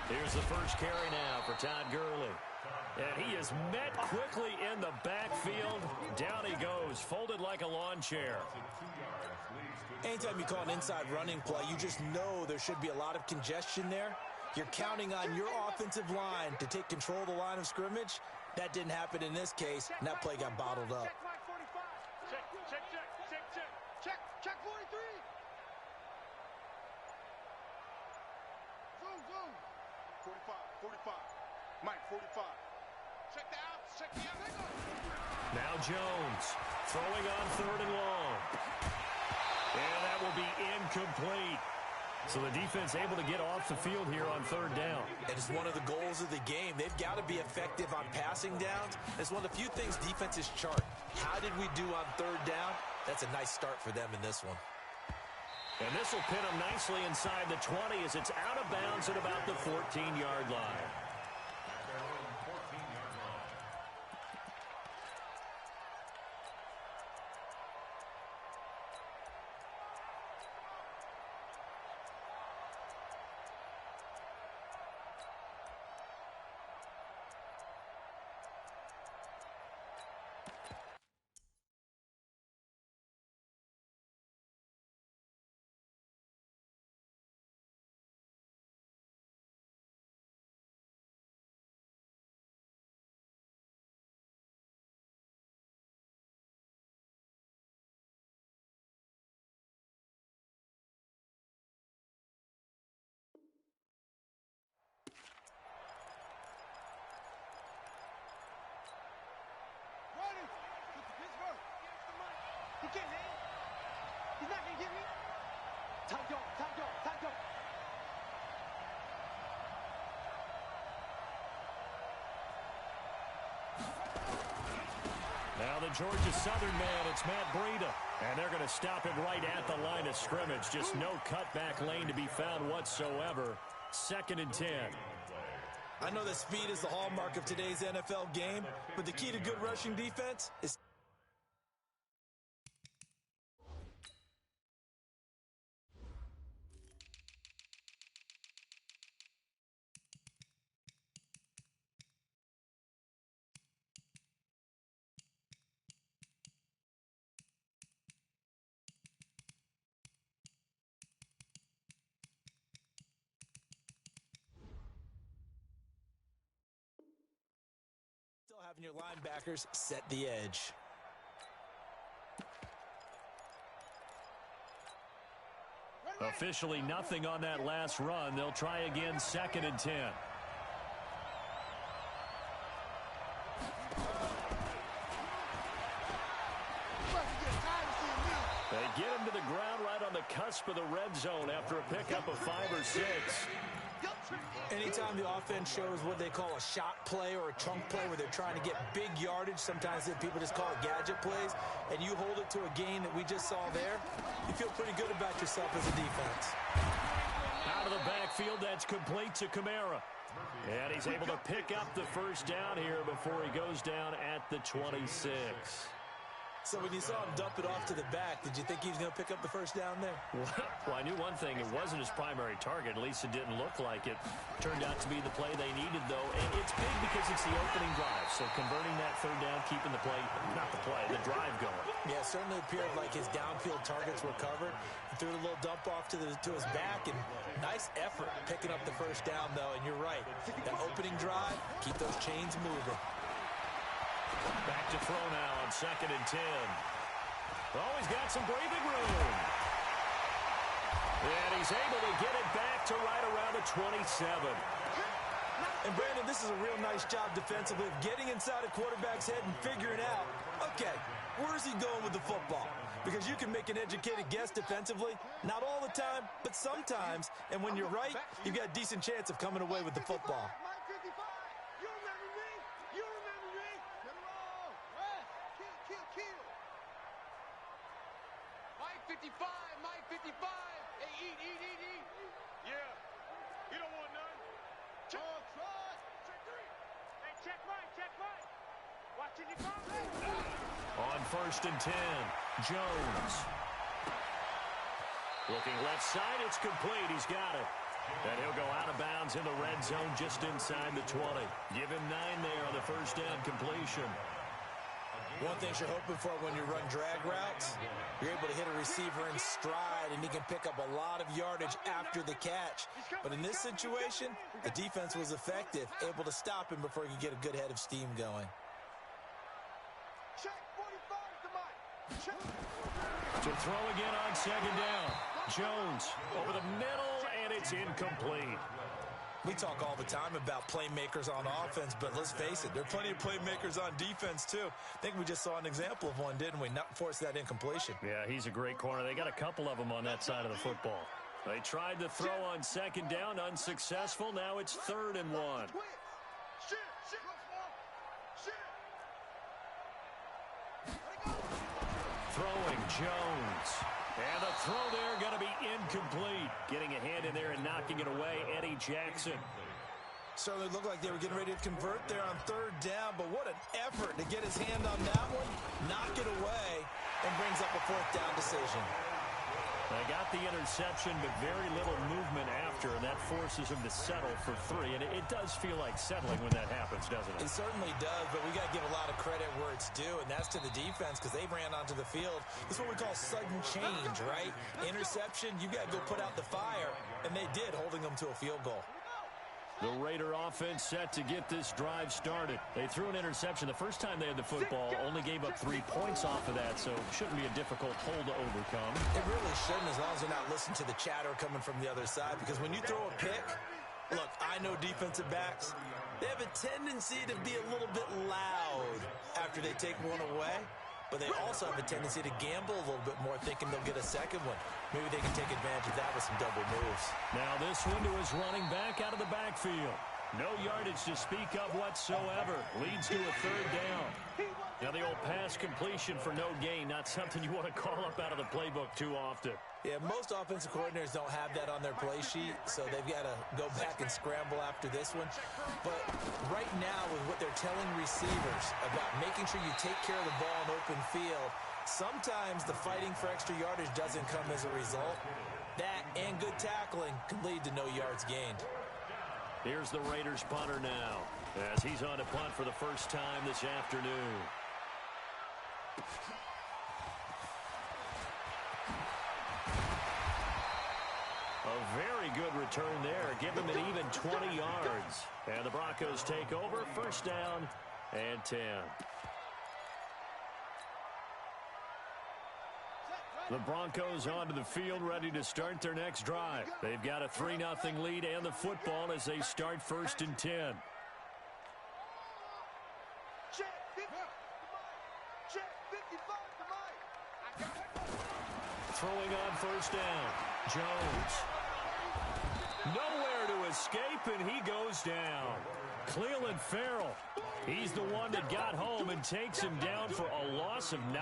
Here's the first carry now for Todd Gurley. And he is met quickly in the backfield. Down he goes, folded like a lawn chair. Anytime you call an inside running play, you just know there should be a lot of congestion there. You're counting on your offensive line to take control of the line of scrimmage. That didn't happen in this case, and that play got bottled up. Check 43. 45, 45. Mike, 45. Check the outs, check the outs. Now Jones throwing on 3rd and long. And that will be incomplete. So the defense able to get off the field here on 3rd down. It is one of the goals of the game. They've got to be effective on passing downs. It's one of the few things defenses chart. How did we do on 3rd down? That's a nice start for them in this one. And this will pin them nicely inside the 20 as it's out of bounds at about the 14-yard line. He can't hang. He's not going to get me. Time go, time go, time go. Now the Georgia Southern man, it's Matt Breida. And they're going to stop him right at the line of scrimmage. Just no cutback lane to be found whatsoever. 2nd and 10. I know that speed is the hallmark of today's NFL game, but the key to good rushing defense is having your linebackers set the edge. Officially nothing on that last run. They'll try again 2nd and 10. They get him to the ground right on the cusp of the red zone after a pickup of 5 or 6. Anytime the offense shows what they call a shot play or a chunk play where they're trying to get big yardage, sometimes people just call it gadget plays, and you hold it to a gain that we just saw there, you feel pretty good about yourself as a defense. Out of the backfield, that's complete to Kamara. And he's able to pick up the first down here before he goes down at the 26. So when you saw him dump it off to the back, did you think he was going to pick up the first down there? Well, I knew one thing. It wasn't his primary target. At least it didn't look like it. Turned out to be the play they needed, though. And it's big because it's the opening drive. So converting that 3rd down, keeping the play, not the play, the drive going. Yeah, it certainly appeared like his downfield targets were covered. He threw a little dump off to his back, and nice effort picking up the first down, though. And you're right. That opening drive, keep those chains moving. Back to throw now on 2nd and 10. Oh, he's got some breathing room. And he's able to get it back to right around the 27. And, Brandon, this is a real nice job defensively of getting inside a quarterback's head and figuring out, okay, where's he going with the football? Because you can make an educated guess defensively, not all the time, but sometimes. And when you're right, you've got a decent chance of coming away with the football. Mike 55, Mike 55. Hey, eat. Yeah. You don't want none. Check. Check 3. Hey, check Mike. Watching you come. On 1st and 10, Jones. Looking left side, it's complete. He's got it. And he'll go out of bounds in the red zone just inside the 20. Give him 9 there on the first down completion. One thing you're hoping for when you run drag routes, you're able to hit a receiver in stride, and he can pick up a lot of yardage after the catch. But in this situation, the defense was effective, able to stop him before he could get a good head of steam going. Check 45 to Mike. Check. To throw again on 2nd down. Jones over the middle, and it's incomplete. We talk all the time about playmakers on offense, but let's face it, there are plenty of playmakers on defense, too. I think we just saw an example of one, didn't we? Not force that incompletion. Yeah, he's a great corner. They got a couple of them on that side of the football. They tried to throw on second down, unsuccessful. Now it's 3rd and 1. Throwing Jones. And the throw there going to be incomplete. Getting a hand in there and knocking it away, Eddie Jackson. Certainly looked like they were getting ready to convert there on 3rd down, but what an effort to get his hand on that one, knock it away, and brings up a 4th down decision. They got the interception, but very little movement after, and that forces him to settle for 3. And it does feel like settling when that happens, doesn't it? It certainly does, but we got to give a lot of credit where it's due, and that's to the defense because they ran onto the field. This is what we call sudden change, right? Interception, you got to go put out the fire, and they did, holding them to a field goal. The Raider offense set to get this drive started. They threw an interception the first time they had the football, only gave up 3 points off of that, so shouldn't be a difficult hole to overcome. It really shouldn't, as long as they're not listening to the chatter coming from the other side, because when you throw a pick, look, I know defensive backs, they have a tendency to be a little bit loud after they take one away, but they also have a tendency to gamble a little bit more, thinking they'll get a second one. Maybe they can take advantage of that with some double moves. Now this one to his running back out of the backfield. No yardage to speak of whatsoever. Leads to a 3rd down. Now the old pass completion for no gain, not something you want to call up out of the playbook too often. Yeah, most offensive coordinators don't have that on their play sheet, so they've got to go back and scramble after this one. But right now, with what they're telling receivers about making sure you take care of the ball in open field, sometimes the fighting for extra yardage doesn't come as a result. That and good tackling can lead to no yards gained. Here's the Raiders punter now, as he's on to punt for the first time this afternoon. A very good return there. Give them an even 20 yards. And the Broncos take over. 1st down and 10. The Broncos onto the field, ready to start their next drive. They've got a 3-0 lead and the football as they start 1st and 10. Throwing on 1st down. Jones. Nowhere to escape, and he goes down. Cleveland Farrell. He's the one that got home and takes him down for a loss of 9.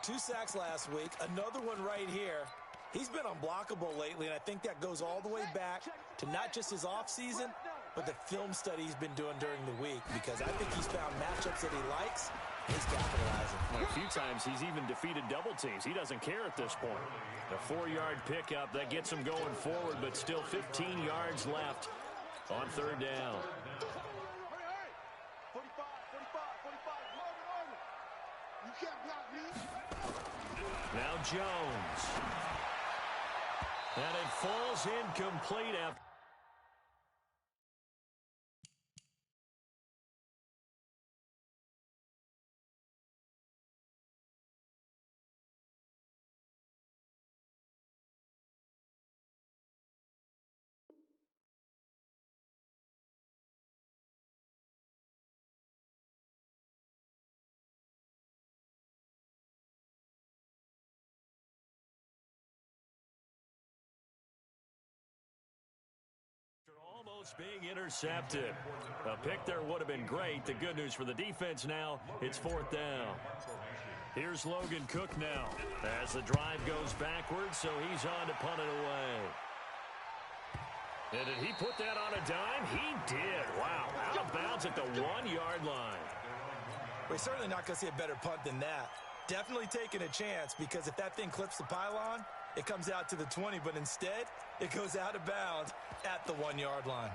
2 sacks last week, another one right here. He's been unblockable lately, and I think that goes all the way back to not just his offseason, but the film study he's been doing during the week, because I think he's found matchups that he likes, and he's capitalizing. Well, a few times he's even defeated double teams. He doesn't care at this point. A 4-yard pickup, that gets him going forward, but still 15 yards left on 3rd down. Now Jones. And it falls incomplete after. Almost being intercepted. A pick there would have been great. The good news for the defense now, it's 4th down. Here's Logan Cook now as the drive goes backwards, so he's on to punt it away. And did he put that on a dime? He did. Wow. Out of bounds at the 1-yard line. We're certainly not going to see a better punt than that. Definitely taking a chance, because if that thing clips the pylon, it comes out to the 20, but instead, it goes out of bounds at the 1-yard line.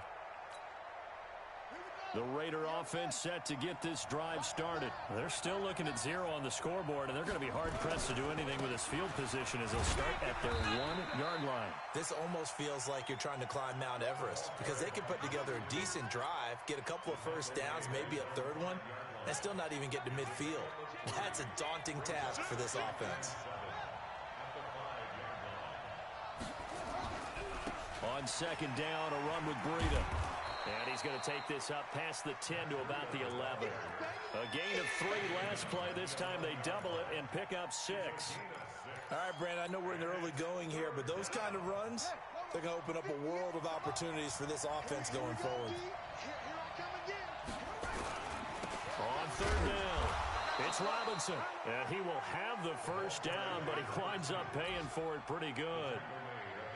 The Raider offense set to get this drive started. They're still looking at 0 on the scoreboard, and they're going to be hard-pressed to do anything with this field position as they'll start at their 1-yard line. This almost feels like you're trying to climb Mount Everest, because they can put together a decent drive, get a couple of first downs, maybe a 3rd one, and still not even get to midfield. That's a daunting task for this offense. On on second down, a run with Breida. And he's going to take this up past the 10 to about the 11. A gain of 3 last play. This time they double it and pick up 6. All right, Brandon, I know we're in the early going here, but those kind of runs, they're going to open up a world of opportunities for this offense going forward. On third down, it's Robinson. And he will have the first down, but he winds up paying for it pretty good.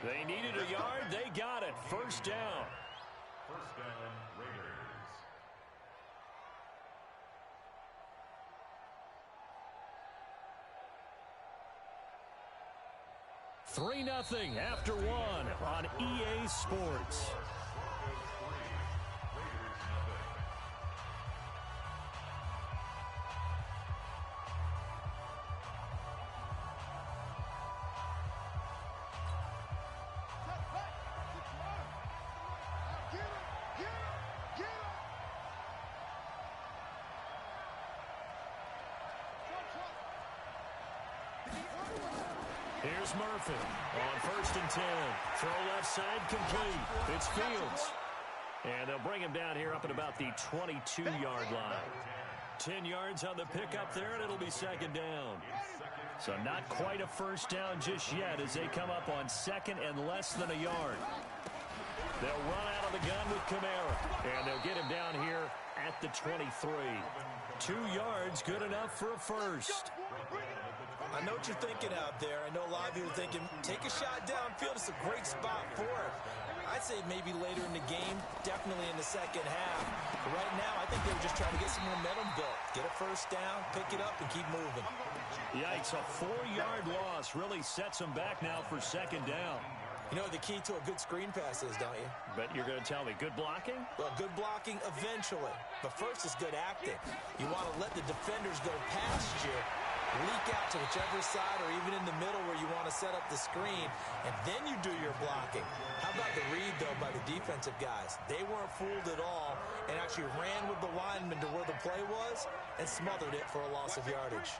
They needed a yard. They got it. First down. First down, Raiders. 3-0 after 1 on EA Sports. Here's Murphy on 1st and 10. Throw left side complete. It's Fields. And they'll bring him down here up at about the 22-yard line. 10 yards on the pickup there, and it'll be second down. So not quite a first down just yet as they come up on second and less than a yard. They'll run out of the gun with Kamara, and they'll get him down here at the 23. 2 yards, good enough for a first. I know what you're thinking out there. I know a lot of you are thinking, take a shot downfield. It's a great spot for it. I'd say maybe later in the game, definitely in the second half. But right now, I think they were just trying to get some momentum built. Get a first down, pick it up, and keep moving. Yikes, a 4-yard loss really sets them back now for second down. You know what the key to a good screen pass is, don't you? But you're going to tell me, good blocking? Well, good blocking eventually. But first is good acting. You want to let the defenders go past you, leak out to whichever side or even in the middle where you want to set up the screen, and then you do your blocking. How about the read, though, by the defensive guys? They weren't fooled at all and actually ran with the lineman to where the play was and smothered it for a loss of yardage.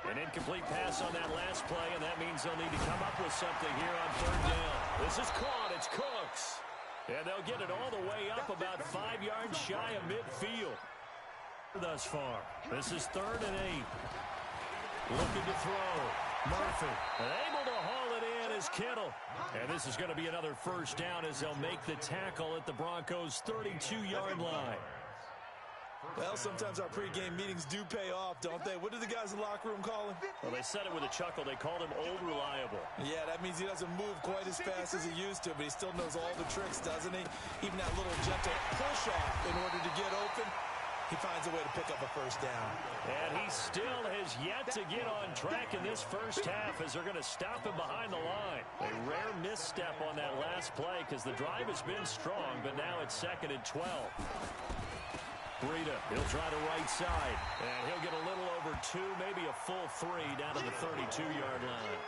An incomplete pass on that last play, and that means they'll need to come up with something here on third down. This is caught. It's Cooks. And they'll get it all the way up about 5 yards shy of midfield thus far. This is 3rd and 8. Looking to throw. Murphy. And able to haul it in is Kittle. And this is going to be another first down as they'll make the tackle at the Broncos' 32-yard line. Well, sometimes our pregame meetings do pay off, don't they? What do the guys in the locker room call him? Well, they said it with a chuckle. They called him Old Reliable. Yeah, that means he doesn't move quite as fast as he used to, but he still knows all the tricks, doesn't he? Even that little gentle push-off in order to get open. He finds a way to pick up a first down. And he still has yet to get on track in this first half as they're going to stop him behind the line. A rare misstep on that last play because the drive has been strong, but now it's 2nd and 12. Breida, he'll try to right side, and he'll get a little over 2, maybe a full 3 down to the 32-yard line.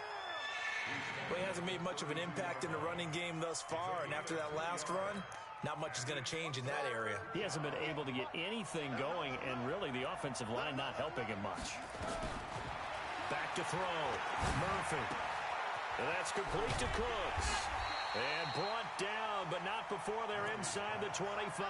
Well, he hasn't made much of an impact in the running game thus far, and after that last run, not much is going to change in that area. He hasn't been able to get anything going, and really the offensive line not helping him much. Back to throw. Murphy. And that's complete to Cooks. And brought down, but not before they're inside the 25.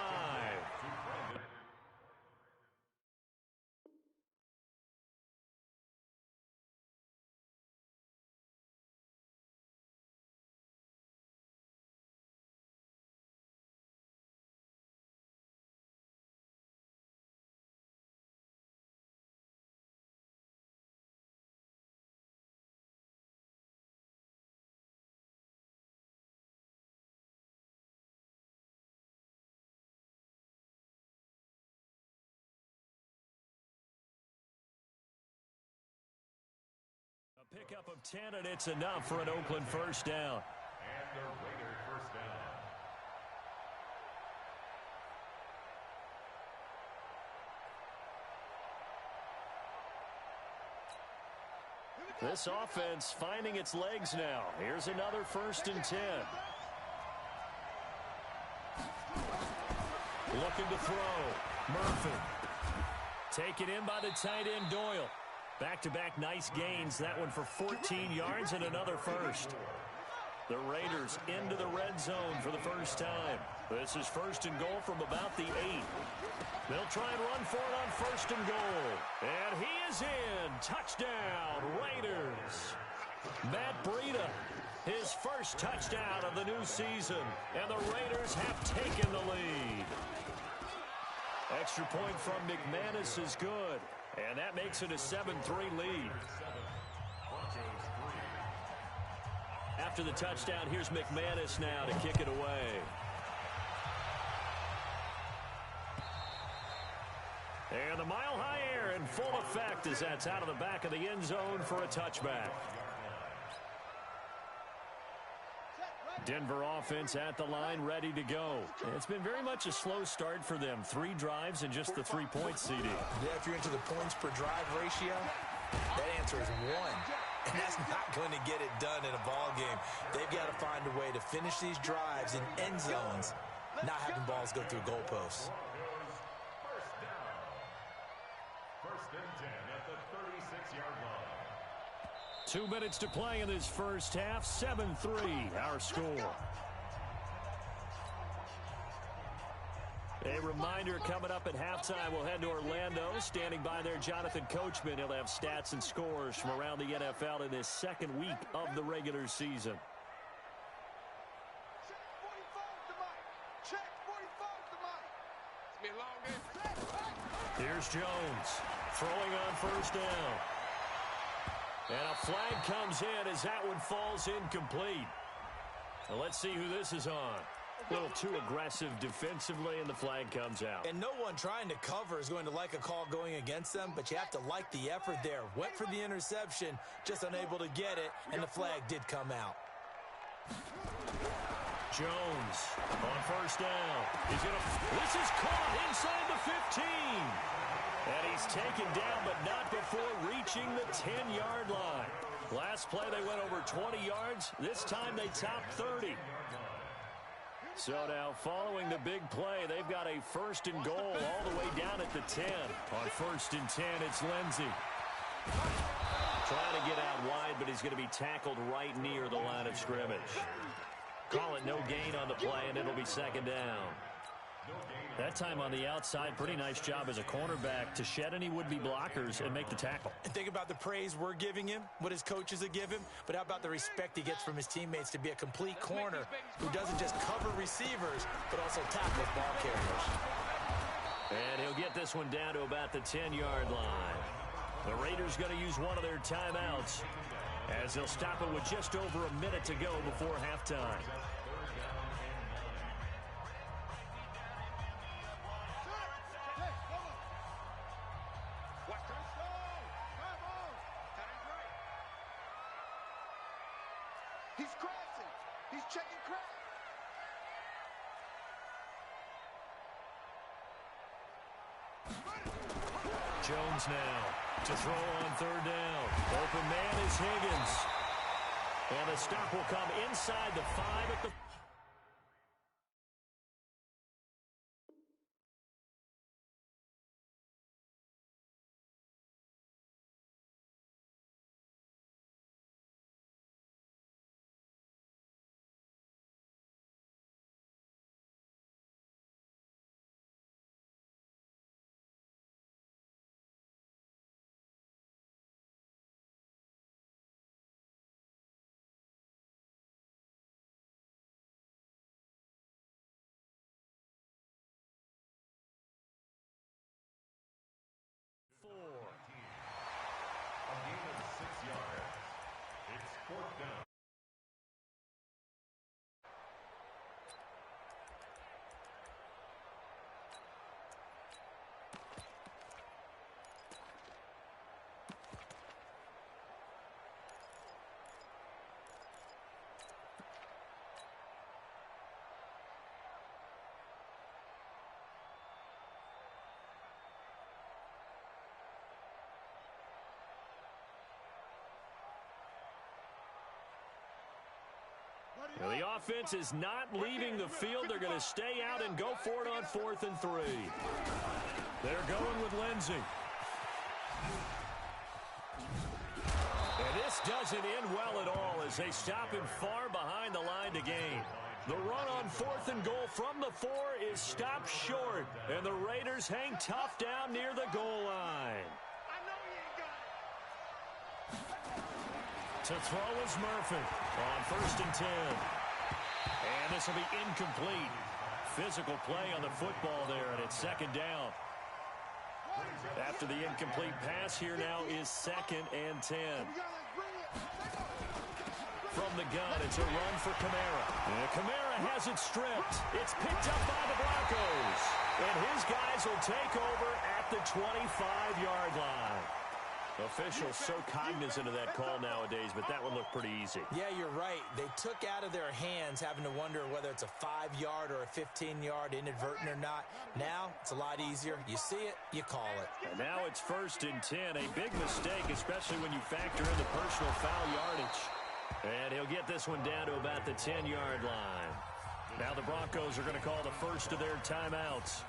Pickup of 10, and it's enough for an Oakland first down. And the Raider first down. This offense finding its legs now. Here's another 1st and 10. Looking to throw. Murphy. Taken in by the tight end Doyle. Back-to-back nice gains. That one for 14 yards and another first. The Raiders into the red zone for the first time. This is first and goal from about the 8. They'll try and run for it on first and goal. And he is in. Touchdown, Raiders. Matt Breida, his first touchdown of the new season. And the Raiders have taken the lead. Extra point from McManus is good. And that makes it a 7-3 lead. After the touchdown, here's McManus now to kick it away. And the mile-high air in full effect as that's out of the back of the end zone for a touchback. Denver offense at the line, ready to go. It's been very much a slow start for them. 3 drives and just the 3-point CD. Yeah, if you're into the points per drive ratio, that answer is 1. And that's not going to get it done in a ball game. They've got to find a way to finish these drives in end zones, not having balls go through goalposts. First and 10 at the 36-yard line. 2 minutes to play in this first half. 7-3 our score. A reminder coming up at halftime, we'll head to Orlando. Standing by there, Jonathan Coachman. He'll have stats and scores from around the NFL in this second week of the regular season. Here's Jones throwing on first down. And a flag comes in as that one falls incomplete. Well, let's see who this is on. A little too aggressive defensively, and the flag comes out. And no one trying to cover is going to like a call going against them, but you have to like the effort there. Went for the interception, just unable to get it, and the flag did come out. Jones on first down. This is caught inside the 15. And he's taken down, but not before reaching the 10-yard line. Last play, they went over 20 yards. This time, they topped 30. So now, following the big play, they've got a first and goal all the way down at the 10. On first and 10, it's Lindsey. Trying to get out wide, but he's going to be tackled right near the line of scrimmage. Call it no gain on the play, and it'll be second down. That time on the outside, pretty nice job as a cornerback to shed any would-be blockers and make the tackle. And think about the praise we're giving him, what his coaches have given him, but how about the respect he gets from his teammates to be a complete corner who doesn't just cover receivers, but also tackles ball carriers. And he'll get this one down to about the 10-yard line. The Raiders going to use one of their timeouts as they'll stop it with just over a minute to go before halftime. He's crossing. He's checking crack. Jones now to throw on third down. Open man is Higgins. And the stop will come inside the 5 at the... A gain of 6 yards. It's fourth down. Well, the offense is not leaving the field. They're going to stay out and go for it on 4th and 3. They're going with Lindsey. And this This doesn't end well at all as they stop him far behind the line to gain. The run on 4th and goal from the 4 is stopped short, and the Raiders hang tough down near the goal line. I know you ain't got it. To throw is Murphy on 1st and 10. And this will be incomplete. Physical play on the football there, and it's 2nd down. After the incomplete pass, here now is 2nd and 10. From the gun, it's a run for Kamara. And Kamara has it stripped. It's picked up by the Broncos. And his guys will take over at the 25-yard line. Officials so cognizant of that call nowadays, but that one looked pretty easy. Yeah, you're right. They took out of their hands having to wonder whether it's a 5-yard or a 15-yard, inadvertent or not. Now, it's a lot easier. You see it, you call it. And now it's 1st and 10. A big mistake, especially when you factor in the personal foul yardage. And he'll get this one down to about the 10-yard line. Now the Broncos are going to call the first of their timeouts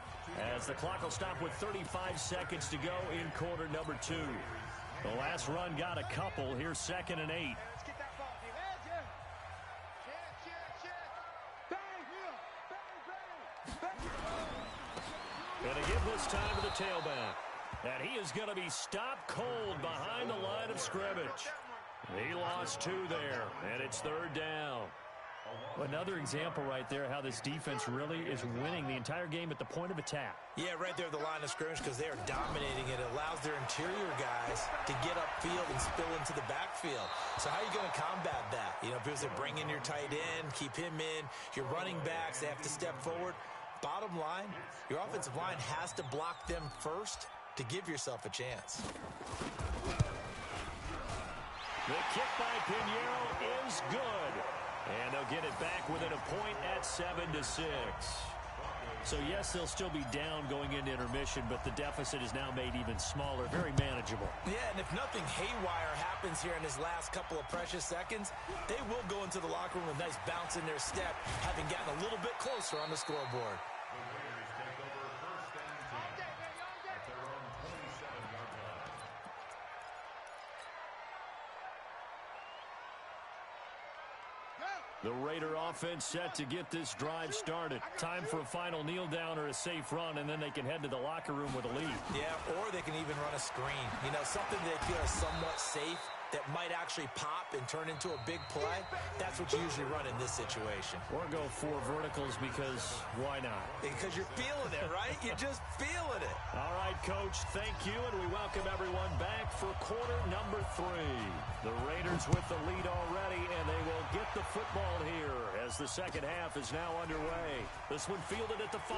as the clock will stop with 35 seconds to go in quarter number 2. The last run got a couple. Here's 2nd and 8. Let's get that ball. Going to give this time to the tailback. And he is going to be stopped cold behind the line of scrimmage. He lost 2 there, and it's 3rd down. Another example right there how this defense really is winning the entire game at the point of attack. Yeah, right there at the line of scrimmage because they are dominating it. It allows their interior guys to get upfield and spill into the backfield. So how are you going to combat that? You know, because they bring in your tight end, keep him in. Your running backs, they have to step forward. Bottom line, your offensive line has to block them first to give yourself a chance. The kick by Pinheiro is good. And they'll get it back within a point at 7-6. So, yes, they'll still be down going into intermission, but the deficit is now made even smaller, very manageable. Yeah, and if nothing haywire happens here in his last couple of precious seconds, they will go into the locker room with a nice bounce in their step, having gotten a little bit closer on the scoreboard. The Raider offense set to get this drive started. Time for a final kneel down or a safe run, and then they can head to the locker room with a lead. Yeah, or they can even run a screen. You know, something they feel is somewhat safe that might actually pop and turn into a big play. That's what you usually run in this situation. Or go 4 verticals because why not? Because you're feeling it, right? You're just feeling it. All right, Coach, thank you, and we welcome everyone back for quarter number 3. The Raiders with the lead already, and they will get the football here as the second half is now underway. This one fielded at the 5.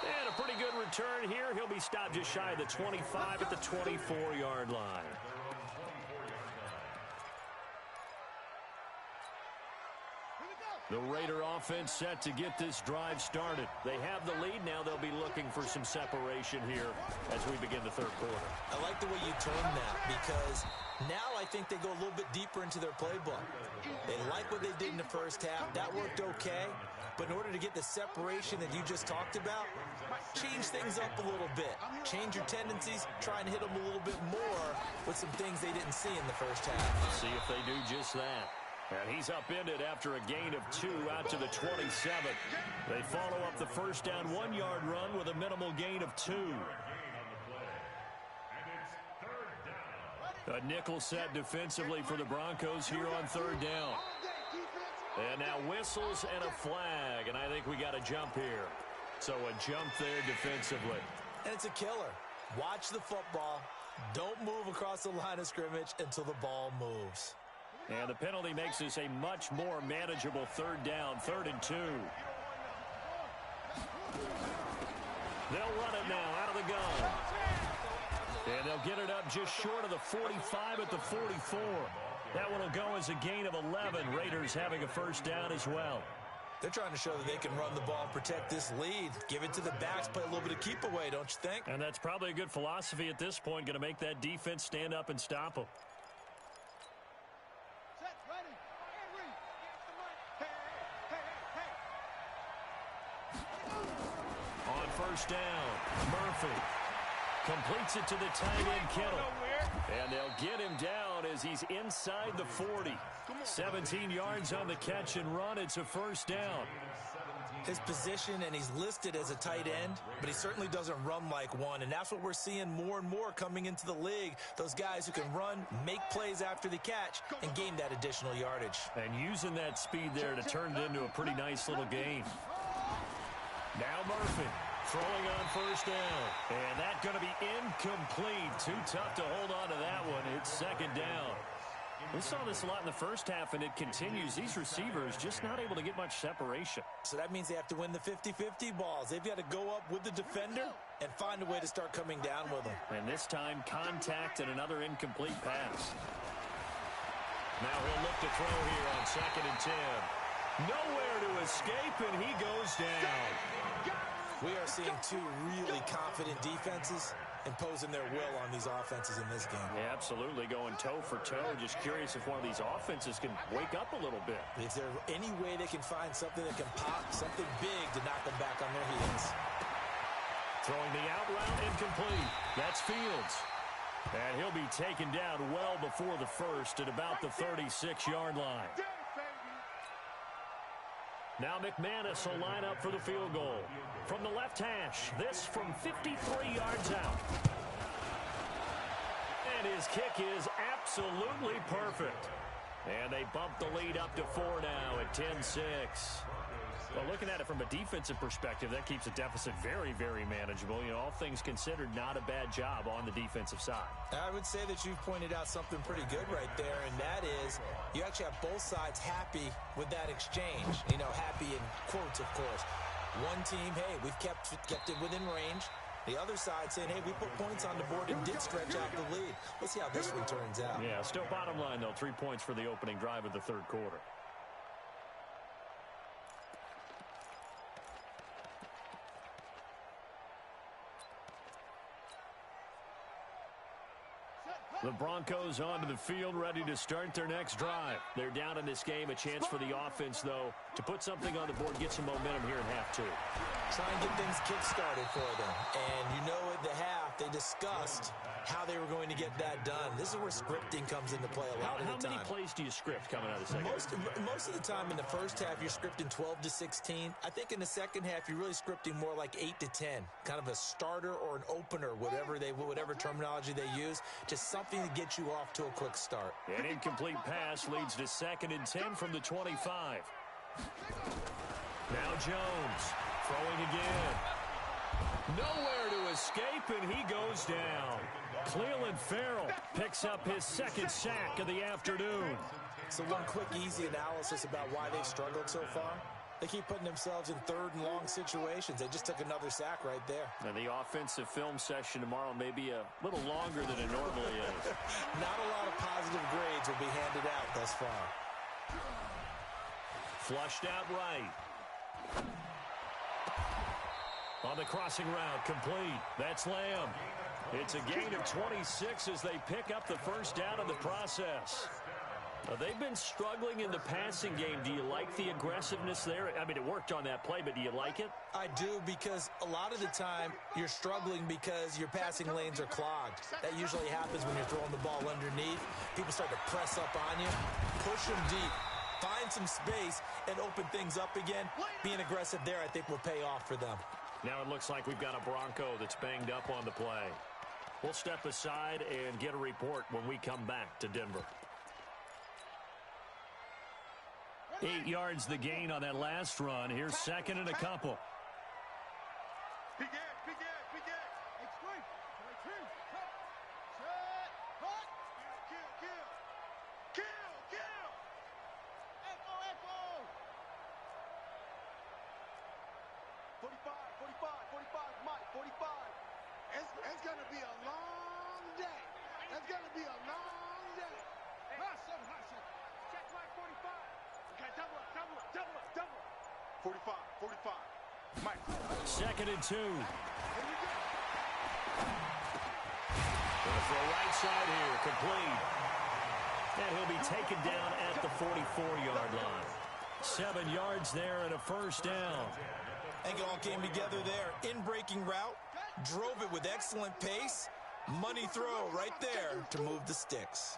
And a pretty good return here. He'll be stopped just shy of the 25 at the 24-yard line. The Raider offense set to get this drive started. They have the lead. Now they'll be looking for some separation here as we begin the third quarter. I like the way you term that because now I think they go a little bit deeper into their playbook. They like what they did in the first half. That worked okay. But in order to get the separation that you just talked about, change things up a little bit. Change your tendencies. Try and hit them a little bit more with some things they didn't see in the first half. See if they do just that. And he's upended after a gain of 2 out to the 27. They follow up the first down 1-yard run with a minimal gain of 2. A nickel set defensively for the Broncos here on 3rd down. And now whistles and a flag, and I think we got a jump here. So a jump there defensively. And it's a killer. Watch the football. Don't move across the line of scrimmage until the ball moves. And the penalty makes this a much more manageable 3rd down, 3rd and 2. They'll run it now out of the gun. And they'll get it up just short of the 45 at the 44. That one will go as a gain of 11. Raiders having a first down as well. They're trying to show that they can run the ball and protect this lead. Give it to the backs, play a little bit of keep away, don't you think? And that's probably a good philosophy at this point, going to make that defense stand up and stop them. On first down, Murphy. Completes it to the tight end, Kittle. And they'll get him down as he's inside the 40. 17 yards on the catch and run. It's a first down. His position, and he's listed as a tight end, but he certainly doesn't run like one, and that's what we're seeing more and more coming into the league. Those guys who can run, make plays after the catch, and gain that additional yardage. And using that speed there to turn it into a pretty nice little gain. Now Murphy throwing on first down. And that's going to be incomplete. Too tough to hold on to that one. It's second down. We saw this a lot in the first half, and it continues. These receivers just not able to get much separation. So that means they have to win the 50-50 balls. They've got to go up with the defender and find a way to start coming down with them. And this time, contact and another incomplete pass. Now he'll look to throw here on 2nd and 10. Nowhere to escape, and he goes down. We are seeing two really confident defenses imposing their will on these offenses in this game. Yeah, absolutely, going toe for toe. Just curious if one of these offenses can wake up a little bit. Is there any way they can find something that can pop, something big to knock them back on their heels? Throwing the out route, incomplete. That's Fields. And he'll be taken down well before the first at about the 36-yard line. Now McManus will line up for the field goal. From the left hash, this from 53 yards out. And his kick is absolutely perfect. And they bump the lead up to 4 now at 10-6. Well, looking at it from a defensive perspective, that keeps the deficit very, very manageable. You know, all things considered, not a bad job on the defensive side. I would say that you've pointed out something pretty good right there, and that is you actually have both sides happy with that exchange. You know, happy in quotes, of course. One team, hey, we've kept it within range. The other side saying, hey, we put points on the board and did stretch out the lead. Let's see how this one turns out. Yeah, still bottom line, though, 3 points for the opening drive of the third quarter. The Broncos onto the field, ready to start their next drive. They're down in this game. A chance for the offense, though, to put something on the board, get some momentum here in half two. Try and get things kick-started for them. And you know at the half, they discussed how they were going to get that done. This is where scripting comes into play a lot of the time. How many plays do you script coming out of the second half? Most of the time in the first half, you're scripting 12 to 16. I think in the second half, you're really scripting more like 8 to 10. Kind of a starter or an opener, whatever terminology they use. Just something to get you off to a quick start. An incomplete pass leads to 2nd and 10 from the 25. Now Jones throwing again. Nowhere to escape, and he goes down. Cleveland Farrell picks up his 2nd sack of the afternoon. So one quick, easy analysis about why they've struggled so far. They keep putting themselves in 3rd and long situations. They just took another sack right there. And the offensive film session tomorrow may be a little longer than it normally is. Not a lot of positive grades will be handed out thus far. Flushed out right. On the crossing route, complete. That's Lamb. It's a gain of 26 as they pick up the first down in the process. They've been struggling in the passing game. Do you like the aggressiveness there? I mean, it worked on that play, but do you like it? I do, because a lot of the time you're struggling because your passing lanes are clogged. That usually happens when you're throwing the ball underneath. People start to press up on you, push them deep, find some space, and open things up again. Being aggressive there, I think, will pay off for them. Now it looks like we've got a Bronco that's banged up on the play. We'll step aside and get a report when we come back to Denver. 8 yards the gain on that last run. Here's 2nd and a couple. Big air, big air, big air. Explain. Kill. Echo. 45, Mike, 45. It's going to be a long day. It's going to be a long day. Hot second. Check Mike, 45. Okay, double up. 45. Mike. 2nd and 2. Going for a right side here, complete. And he'll be taken down at the 44-yard line. 7 yards there and a first down. I think it all came together there. In breaking route, Drove it with excellent pace. Money throw right there to move the sticks.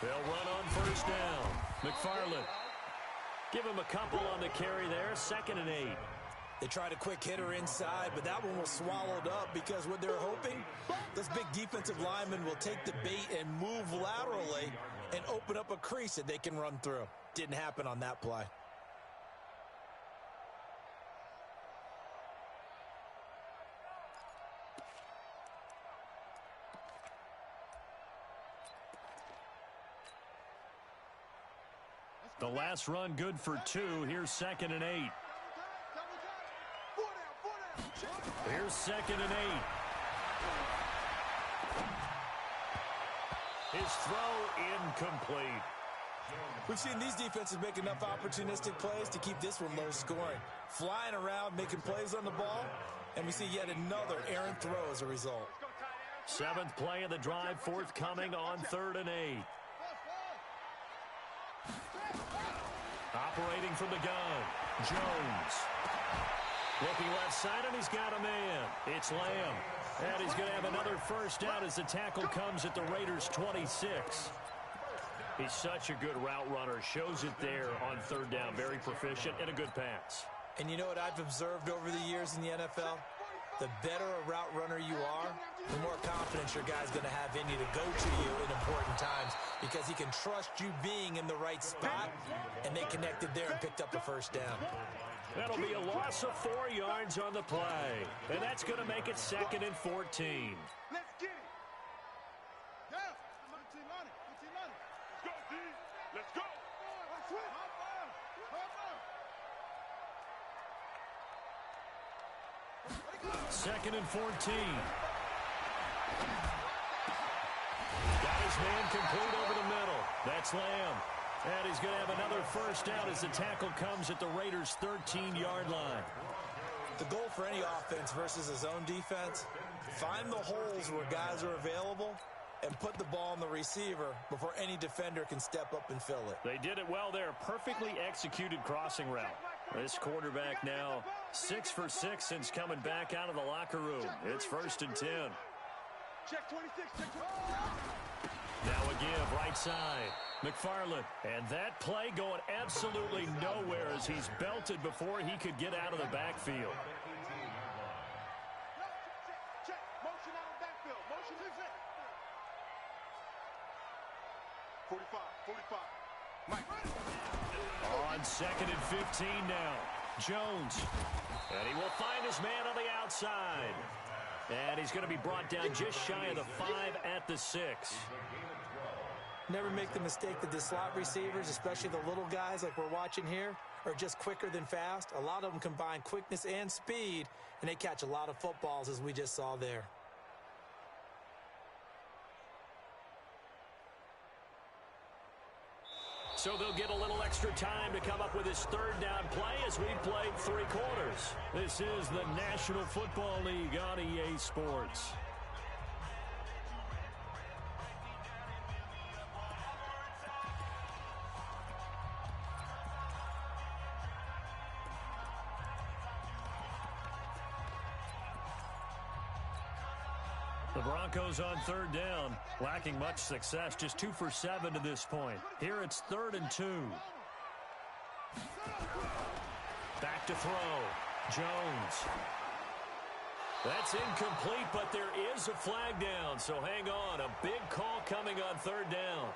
They'll run on first down. McFarland. Give him a couple on the carry there. 2nd and 8. They tried a quick hitter inside, but that one was swallowed up because what they're hoping, this big defensive lineman will take the bait and move laterally and open up a crease that they can run through. Didn't happen on that play. The last run good for 2. Here's 2nd and 8. Here's 2nd and 8. His throw incomplete. We've seen these defenses make enough opportunistic plays to keep this one low scoring. Flying around, making plays on the ball, and we see yet another errant throw as a result. 7th play of the drive, forthcoming on 3rd and 8. Operating from the gun, Jones. Looking left side, and he's got a man. It's Lamb. And he's going to have another first down as the tackle comes at the Raiders' 26. He's such a good route runner. Shows it there on 3rd down. Very proficient and a good pass. And you know what I've observed over the years in the NFL? The better a route runner you are, the more confidence your guy's going to have in you to go to you in important times because he can trust you being in the right spot, and they connected there and picked up the first down. That'll be a loss of 4 yards on the play, and that's going to make it 2nd and 14. Let's get it. Yeah. Let's go, D. Let's go. Second and 14. Got his man complete over the middle. That's Lamb. And he's going to have another first down as the tackle comes at the Raiders' 13-yard line. The goal for any offense versus a zone defense, find the holes where guys are available and put the ball on the receiver before any defender can step up and fill it. They did it well there. Perfectly executed crossing route. This quarterback now 6 for 6 since coming back out of the locker room. It's 1st and 10. Check 26, check 26. Now a give, right side. McFarland. And that play going absolutely nowhere as he's belted before he could get out of the backfield. Check. Motion out of backfield. Motion. 45. Mike. On 2nd and 15 now. Jones. And he will find his man on the outside. And he's going to be brought down just shy of the 5 at the 6. Never make the mistake that the slot receivers, especially the little guys like we're watching here, are just quicker than fast. A lot of them combine quickness and speed, and they catch a lot of footballs as we just saw there. So they'll get a little extra time to come up with his 3rd down play as we've played 3 quarters. This is the National Football League on EA Sports. The Broncos on 3rd down, lacking much success, just 2 for 7 to this point. Here it's 3rd and 2. Back to throw. Jones. That's incomplete, but there is a flag down, so hang on. A big call coming on 3rd down.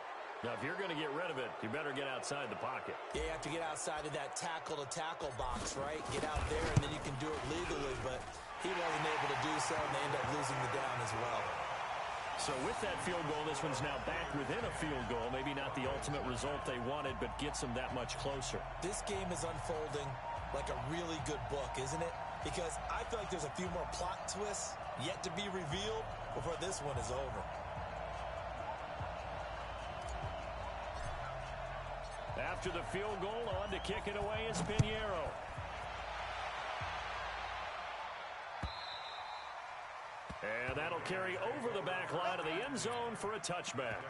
Now, if you're going to get rid of it, you better get outside the pocket. Yeah, you have to get outside of that tackle-to-tackle box, right? Get out there, and then you can do it legally, but he wasn't able to do so, and they end up losing the down as well. So with that field goal, this one's now back within a field goal. Maybe not the ultimate result they wanted, but gets them that much closer. This game is unfolding like a really good book, isn't it? Because I feel like there's a few more plot twists yet to be revealed before this one is over. After the field goal, on to kick it away is Pinheiro. And that'll carry over the back line of the end zone for a touchback.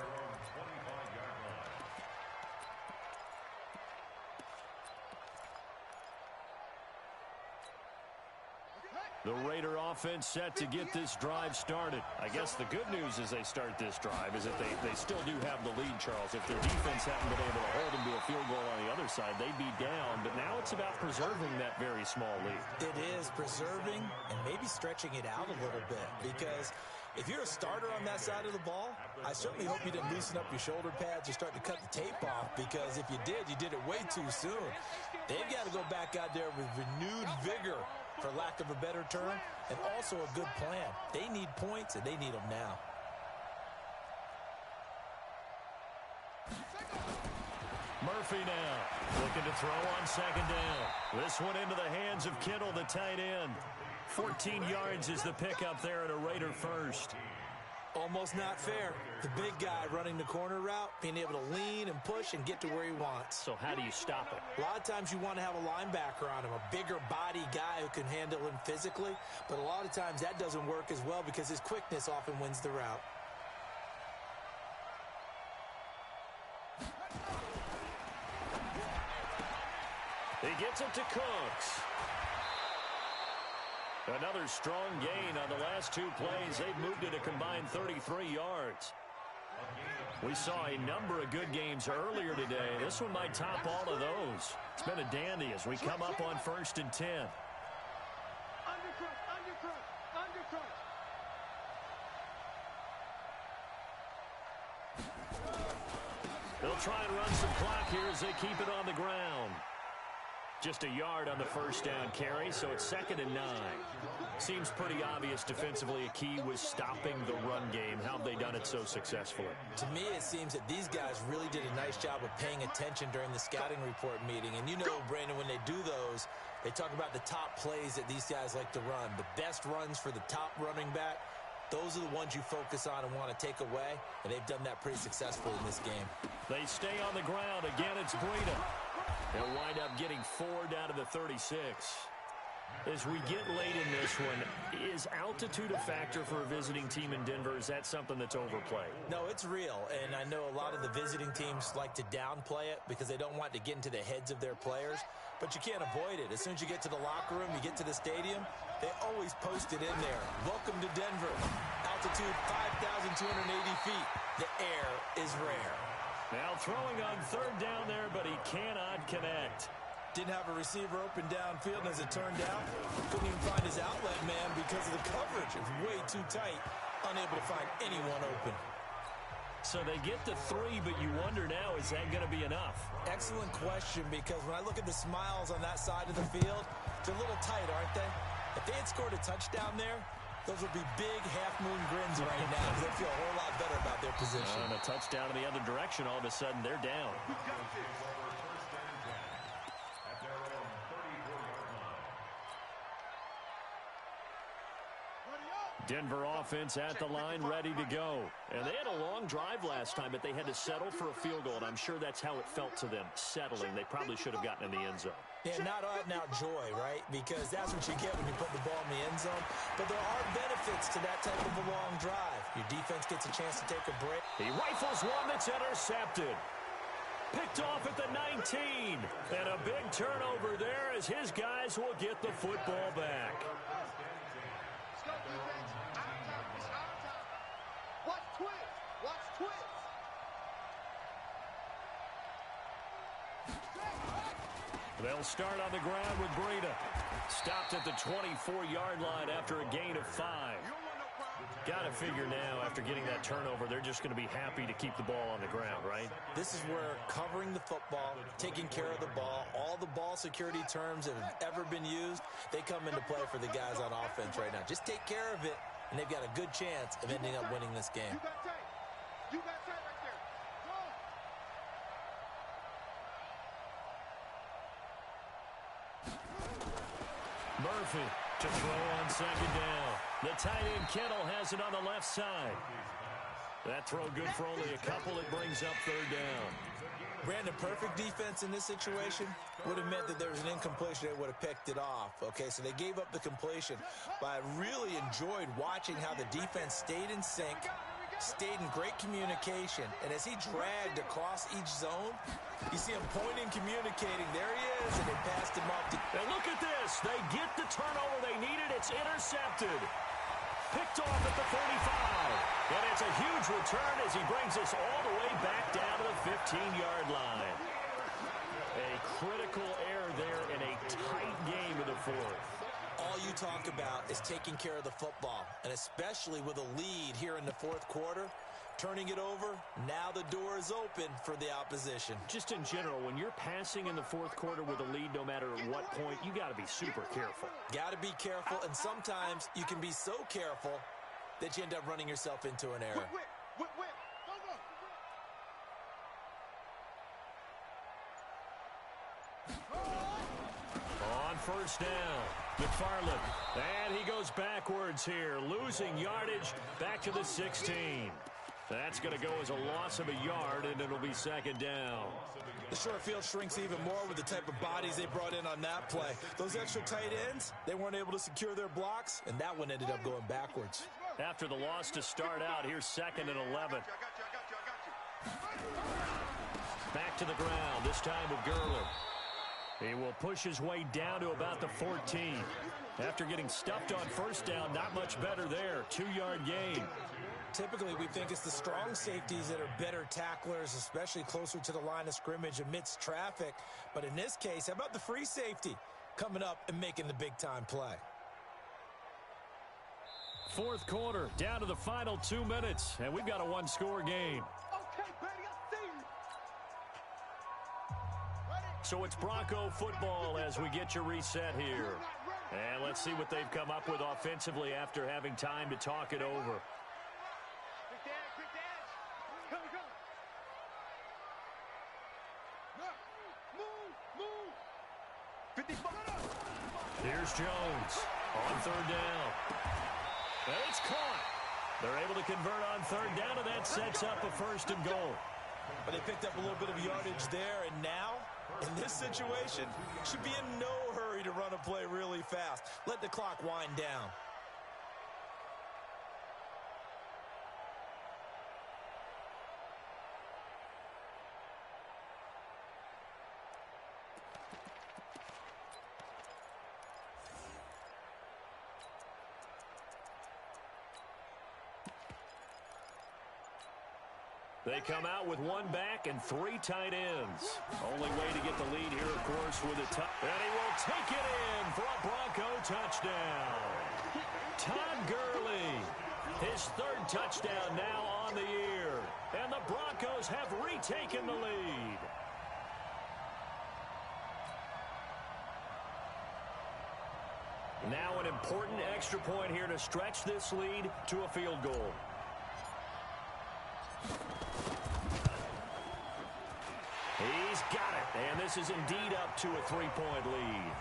The Raider offense set to get this drive started. I guess the good news as they start this drive is that they still do have the lead, Charles. If their defense hadn't been able to hold them to a field goal on the other side, they'd be down. But now it's about preserving that very small lead. It is preserving and maybe stretching it out a little bit, because if you're a starter on that side of the ball, I certainly hope you didn't loosen up your shoulder pads or start to cut the tape off, because if you did it way too soon. They've got to go back out there with renewed vigor, for lack of a better term, and also a good plan. They need points, and they need them now. Murphy now looking to throw on second down. This one into the hands of Kittle, the tight end. 14 yards is the pickup there at a Raider first. Almost not fair. The big guy running the corner route, being able to lean and push and get to where he wants. So how do you stop it? A lot of times you want to have a linebacker on him, a bigger body guy who can handle him physically. But a lot of times that doesn't work as well because his quickness often wins the route. He gets it to Cooks. Another strong gain on the last two plays. They've moved it a combined 33 yards. We saw a number of good games earlier today. This one might top all of those. It's been a dandy as we come up on 1st and 10. They'll try and run some clock here as they keep it on the ground. Just a yard on the first down carry, so it's 2nd and 9. Seems pretty obvious defensively a key was stopping the run game. How have they done it so successfully? To me, it seems that these guys really did a nice job of paying attention during the scouting report meeting. And you know, Brandon, when they do those, they talk about the top plays that these guys like to run. The best runs for the top running back, those are the ones you focus on and want to take away. And they've done that pretty successfully in this game. They stay on the ground. Again, it's Breida. They'll wind up getting 4 down to the 36. As we get late in this one, is altitude a factor for a visiting team in Denver? Is that something that's overplayed? No, it's real. And I know a lot of the visiting teams like to downplay it because they don't want to get into the heads of their players. But you can't avoid it. As soon as you get to the locker room, you get to the stadium, they always post it in there. Welcome to Denver. Altitude 5,280 feet. The air is rare. Now throwing on 3rd down there, but he cannot connect. Didn't have a receiver open downfield, and as it turned out, couldn't even find his outlet man because of the coverage. It was way too tight, unable to find anyone open. So they get to 3, but you wonder now, is that going to be enough? Excellent question, because when I look at the smiles on that side of the field, they're a little tight, aren't they? If they had scored a touchdown there, those would be big half-moon grins right now because they feel a whole lot better about their position. And a touchdown in the other direction, all of a sudden they're down. Denver offense at the line, ready to go. And they had a long drive last time, but they had to settle for a field goal, and I'm sure that's how it felt to them, settling. They probably should have gotten in the end zone. Yeah, not out-and-out joy, right? Because that's what you get when you put the ball in the end zone. But there are benefits to that type of a long drive. Your defense gets a chance to take a break. He rifles one that's intercepted. Picked off at the 19. And a big turnover there as his guys will get the football back. They'll start on the ground with Breida. Stopped at the 24-yard line after a gain of 5. Got to figure now, after getting that turnover, they're just going to be happy to keep the ball on the ground, right? This is where covering the football, taking care of the ball, all the ball security terms that have ever been used, they come into play for the guys on offense right now. Just take care of it, and they've got a good chance of ending up winning this game. You got that right there. Go. Murphy to throw on 2nd down. The tight end Kittle has it on the left side. That throw good for only a couple. It brings up 3rd down. Brandon, perfect defense in this situation would have meant that there was an incompletion. They would have picked it off. Okay, so they gave up the completion. But I really enjoyed watching how the defense stayed in sync, stayed in great communication, and as he dragged across each zone, you see him pointing, communicating. There he is, and they passed him off. And look at this. They get the turnover they needed. It's intercepted. Picked off at the 35. And it's a huge return as he brings us all the way back down to the 15-yard line. A critical error there in a tight game in the fourth. All you talk about is taking care of the football, and especially with a lead here in the fourth quarter, turning it over, now the door is open for the opposition. Just in general, when you're passing in the fourth quarter with a lead, no matter at what point, you got to be super careful. Got to be careful, and sometimes you can be so careful that you end up running yourself into an error. On first down, McFarland. And he goes backwards here, losing yardage back to the 16. That's going to go as a loss of a yard, and it'll be second down. The short field shrinks even more with the type of bodies they brought in on that play. Those extra tight ends, they weren't able to secure their blocks, and that one ended up going backwards. After the loss to start out, here's second and 11. Back to the ground, this time with Gurley. He will push his way down to about the 14. After getting stuffed on first down, not much better there. 2-yard gain. Typically, we think it's the strong safeties that are better tacklers, especially closer to the line of scrimmage amidst traffic. But in this case, how about the free safety coming up and making the big-time play? Fourth quarter, down to the final 2 minutes, and we've got a one-score game. Okay, baby, I see you. So it's Bronco football as we get you reset here. And let's see what they've come up with offensively after having time to talk it over. Here's Jones on third down. And it's caught. They're able to convert on third down, and that sets up a first and goal. But they picked up a little bit of yardage there, and now, in this situation, should be in no hurry to run a play really fast. Let the clock wind down. They come out with one back and 3 tight ends. Only way to get the lead here, of course, with a touch. And he will take it in for a Bronco touchdown. Todd Gurley, his third touchdown now on the year. And the Broncos have retaken the lead. Now an important extra point here to stretch this lead to a field goal. He's got it, and this is indeed up to a 3-point lead.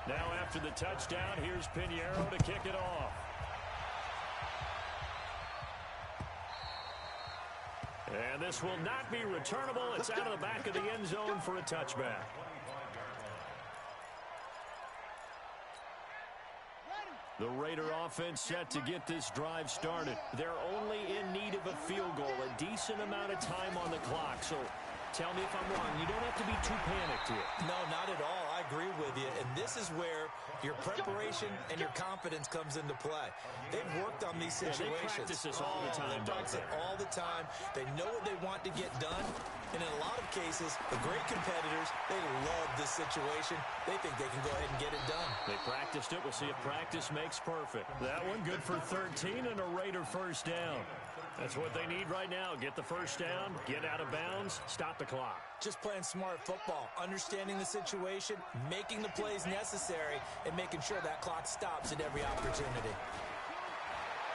Now after the touchdown, here's Pinheiro to kick it off. And this will not be returnable. It's out of the back of the end zone for a touchback. The Raider offense set to get this drive started. They're only in need of a field goal, a decent amount of time on the clock. So tell me if I'm wrong. You don't have to be too panicked here. No, not at all. I agree with you. And this is where your preparation and your confidence comes into play. They've worked on these situations. They practice this all the time, They practice it all the time. They know what they want to get done. And in a lot of cases, the great competitors, they love this situation. They think they can go ahead and get it done. They practiced it. We'll see if practice makes perfect. That one good for 13 and a Raider first down. That's what they need right now. Get the first down, get out of bounds, stop the clock. Just playing smart football, understanding the situation, making the plays necessary, and making sure that clock stops at every opportunity.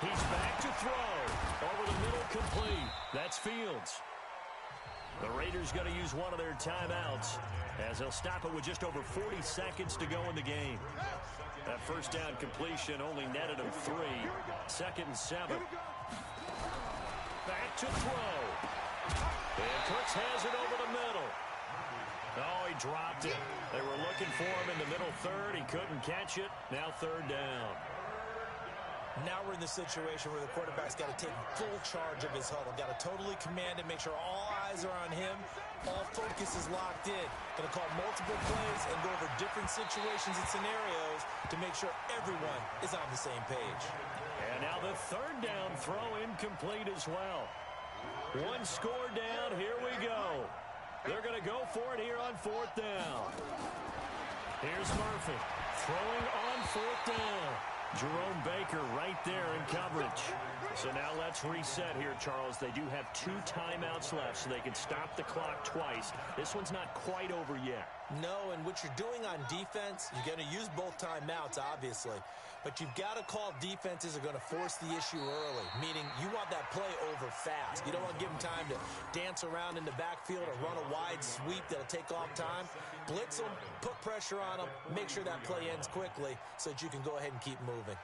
He's back to throw. Over the middle, complete. That's Fields. The Raiders going to use one of their timeouts as they'll stop it with just over 40 seconds to go in the game. That first down completion only netted him 3. 2nd and 7. Back to throw. And Cooks has it over the middle. Oh, he dropped it. They were looking for him in the middle third. He couldn't catch it. Now 3rd down. Now we're in the situation where the quarterback's got to take full charge of his huddle. Got to totally command it, make sure all eyes are on him. All focus is locked in. Going to call multiple plays and go over different situations and scenarios to make sure everyone is on the same page. And now the third down throw incomplete as well. One score down. Here we go. They're going to go for it here on fourth down. Here's Murphy throwing on fourth down. Jerome Baker right there in coverage. So now let's reset here, Charles. They do have 2 timeouts left, so they can stop the clock twice. This one's not quite over yet. No, and what you're doing on defense, you're going to use both timeouts, obviously. But you've got to call defenses are going to force the issue early, meaning you want that play over fast. You don't want to give them time to dance around in the backfield or run a wide sweep that'll take off time. Blitz them, put pressure on them, make sure that play ends quickly so that you can go ahead and keep moving.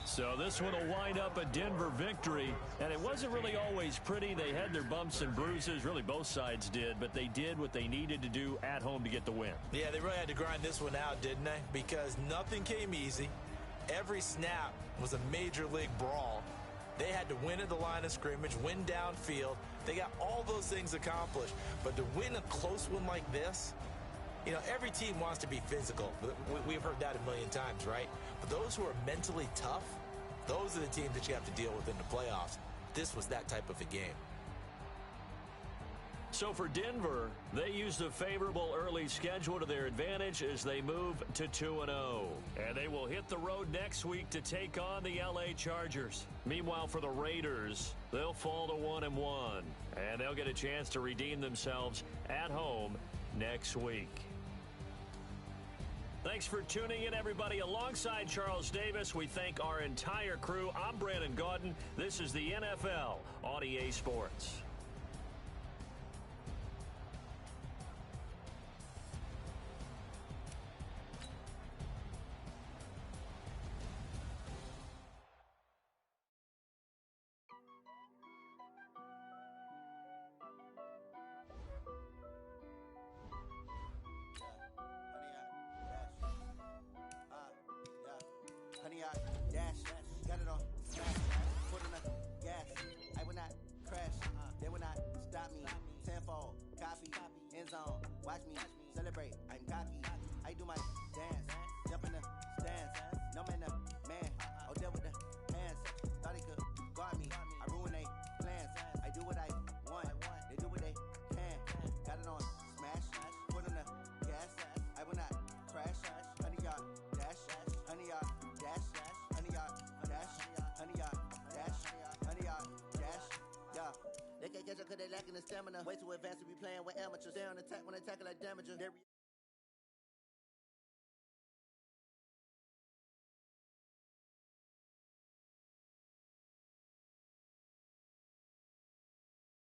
So this one will wind up a Denver victory, and it wasn't really always pretty. They had their bumps and bruises, really both sides did, but they did what they needed to do at home to get the win. Yeah, they really had to grind this one out, didn't they? Because nothing came easy. Every snap was a major league brawl. They had to win at the line of scrimmage, win downfield. They got all those things accomplished. But to win a close one like this, you know, every team wants to be physical. We've heard that a million times, right? But those who are mentally tough, those are the teams that you have to deal with in the playoffs. This was that type of a game. So for Denver, they used a favorable early schedule to their advantage as they move to 2-0. And they will hit the road next week to take on the LA Chargers. Meanwhile, for the Raiders, they'll fall to 1-1. And they'll get a chance to redeem themselves at home next week. Thanks for tuning in, everybody. Alongside Charles Davis, we thank our entire crew. I'm Brandon Gotw. This is the NFL on EA Sports. Honey, I dash, got it on smash, put on the gas. I will not crash, they will not stop me. Tenfold, copy, end zone, watch me celebrate. I'm cocky, I do my dance, jump in the stands. No man, the man, oh, deal with the hands. Thought he could guard me, I ruin they plans. I do what I want, they do what they can. Got it on smash, put on the gas. I will not crash, honey, y'all dash, honey, y'all dash, honey, y'all dash, honey, y'all dash, honey, y'all dash, yeah. They can't catch up cause they lacking the stamina. Way too advanced to be playing with amateurs. They on attack when they tackle like damager.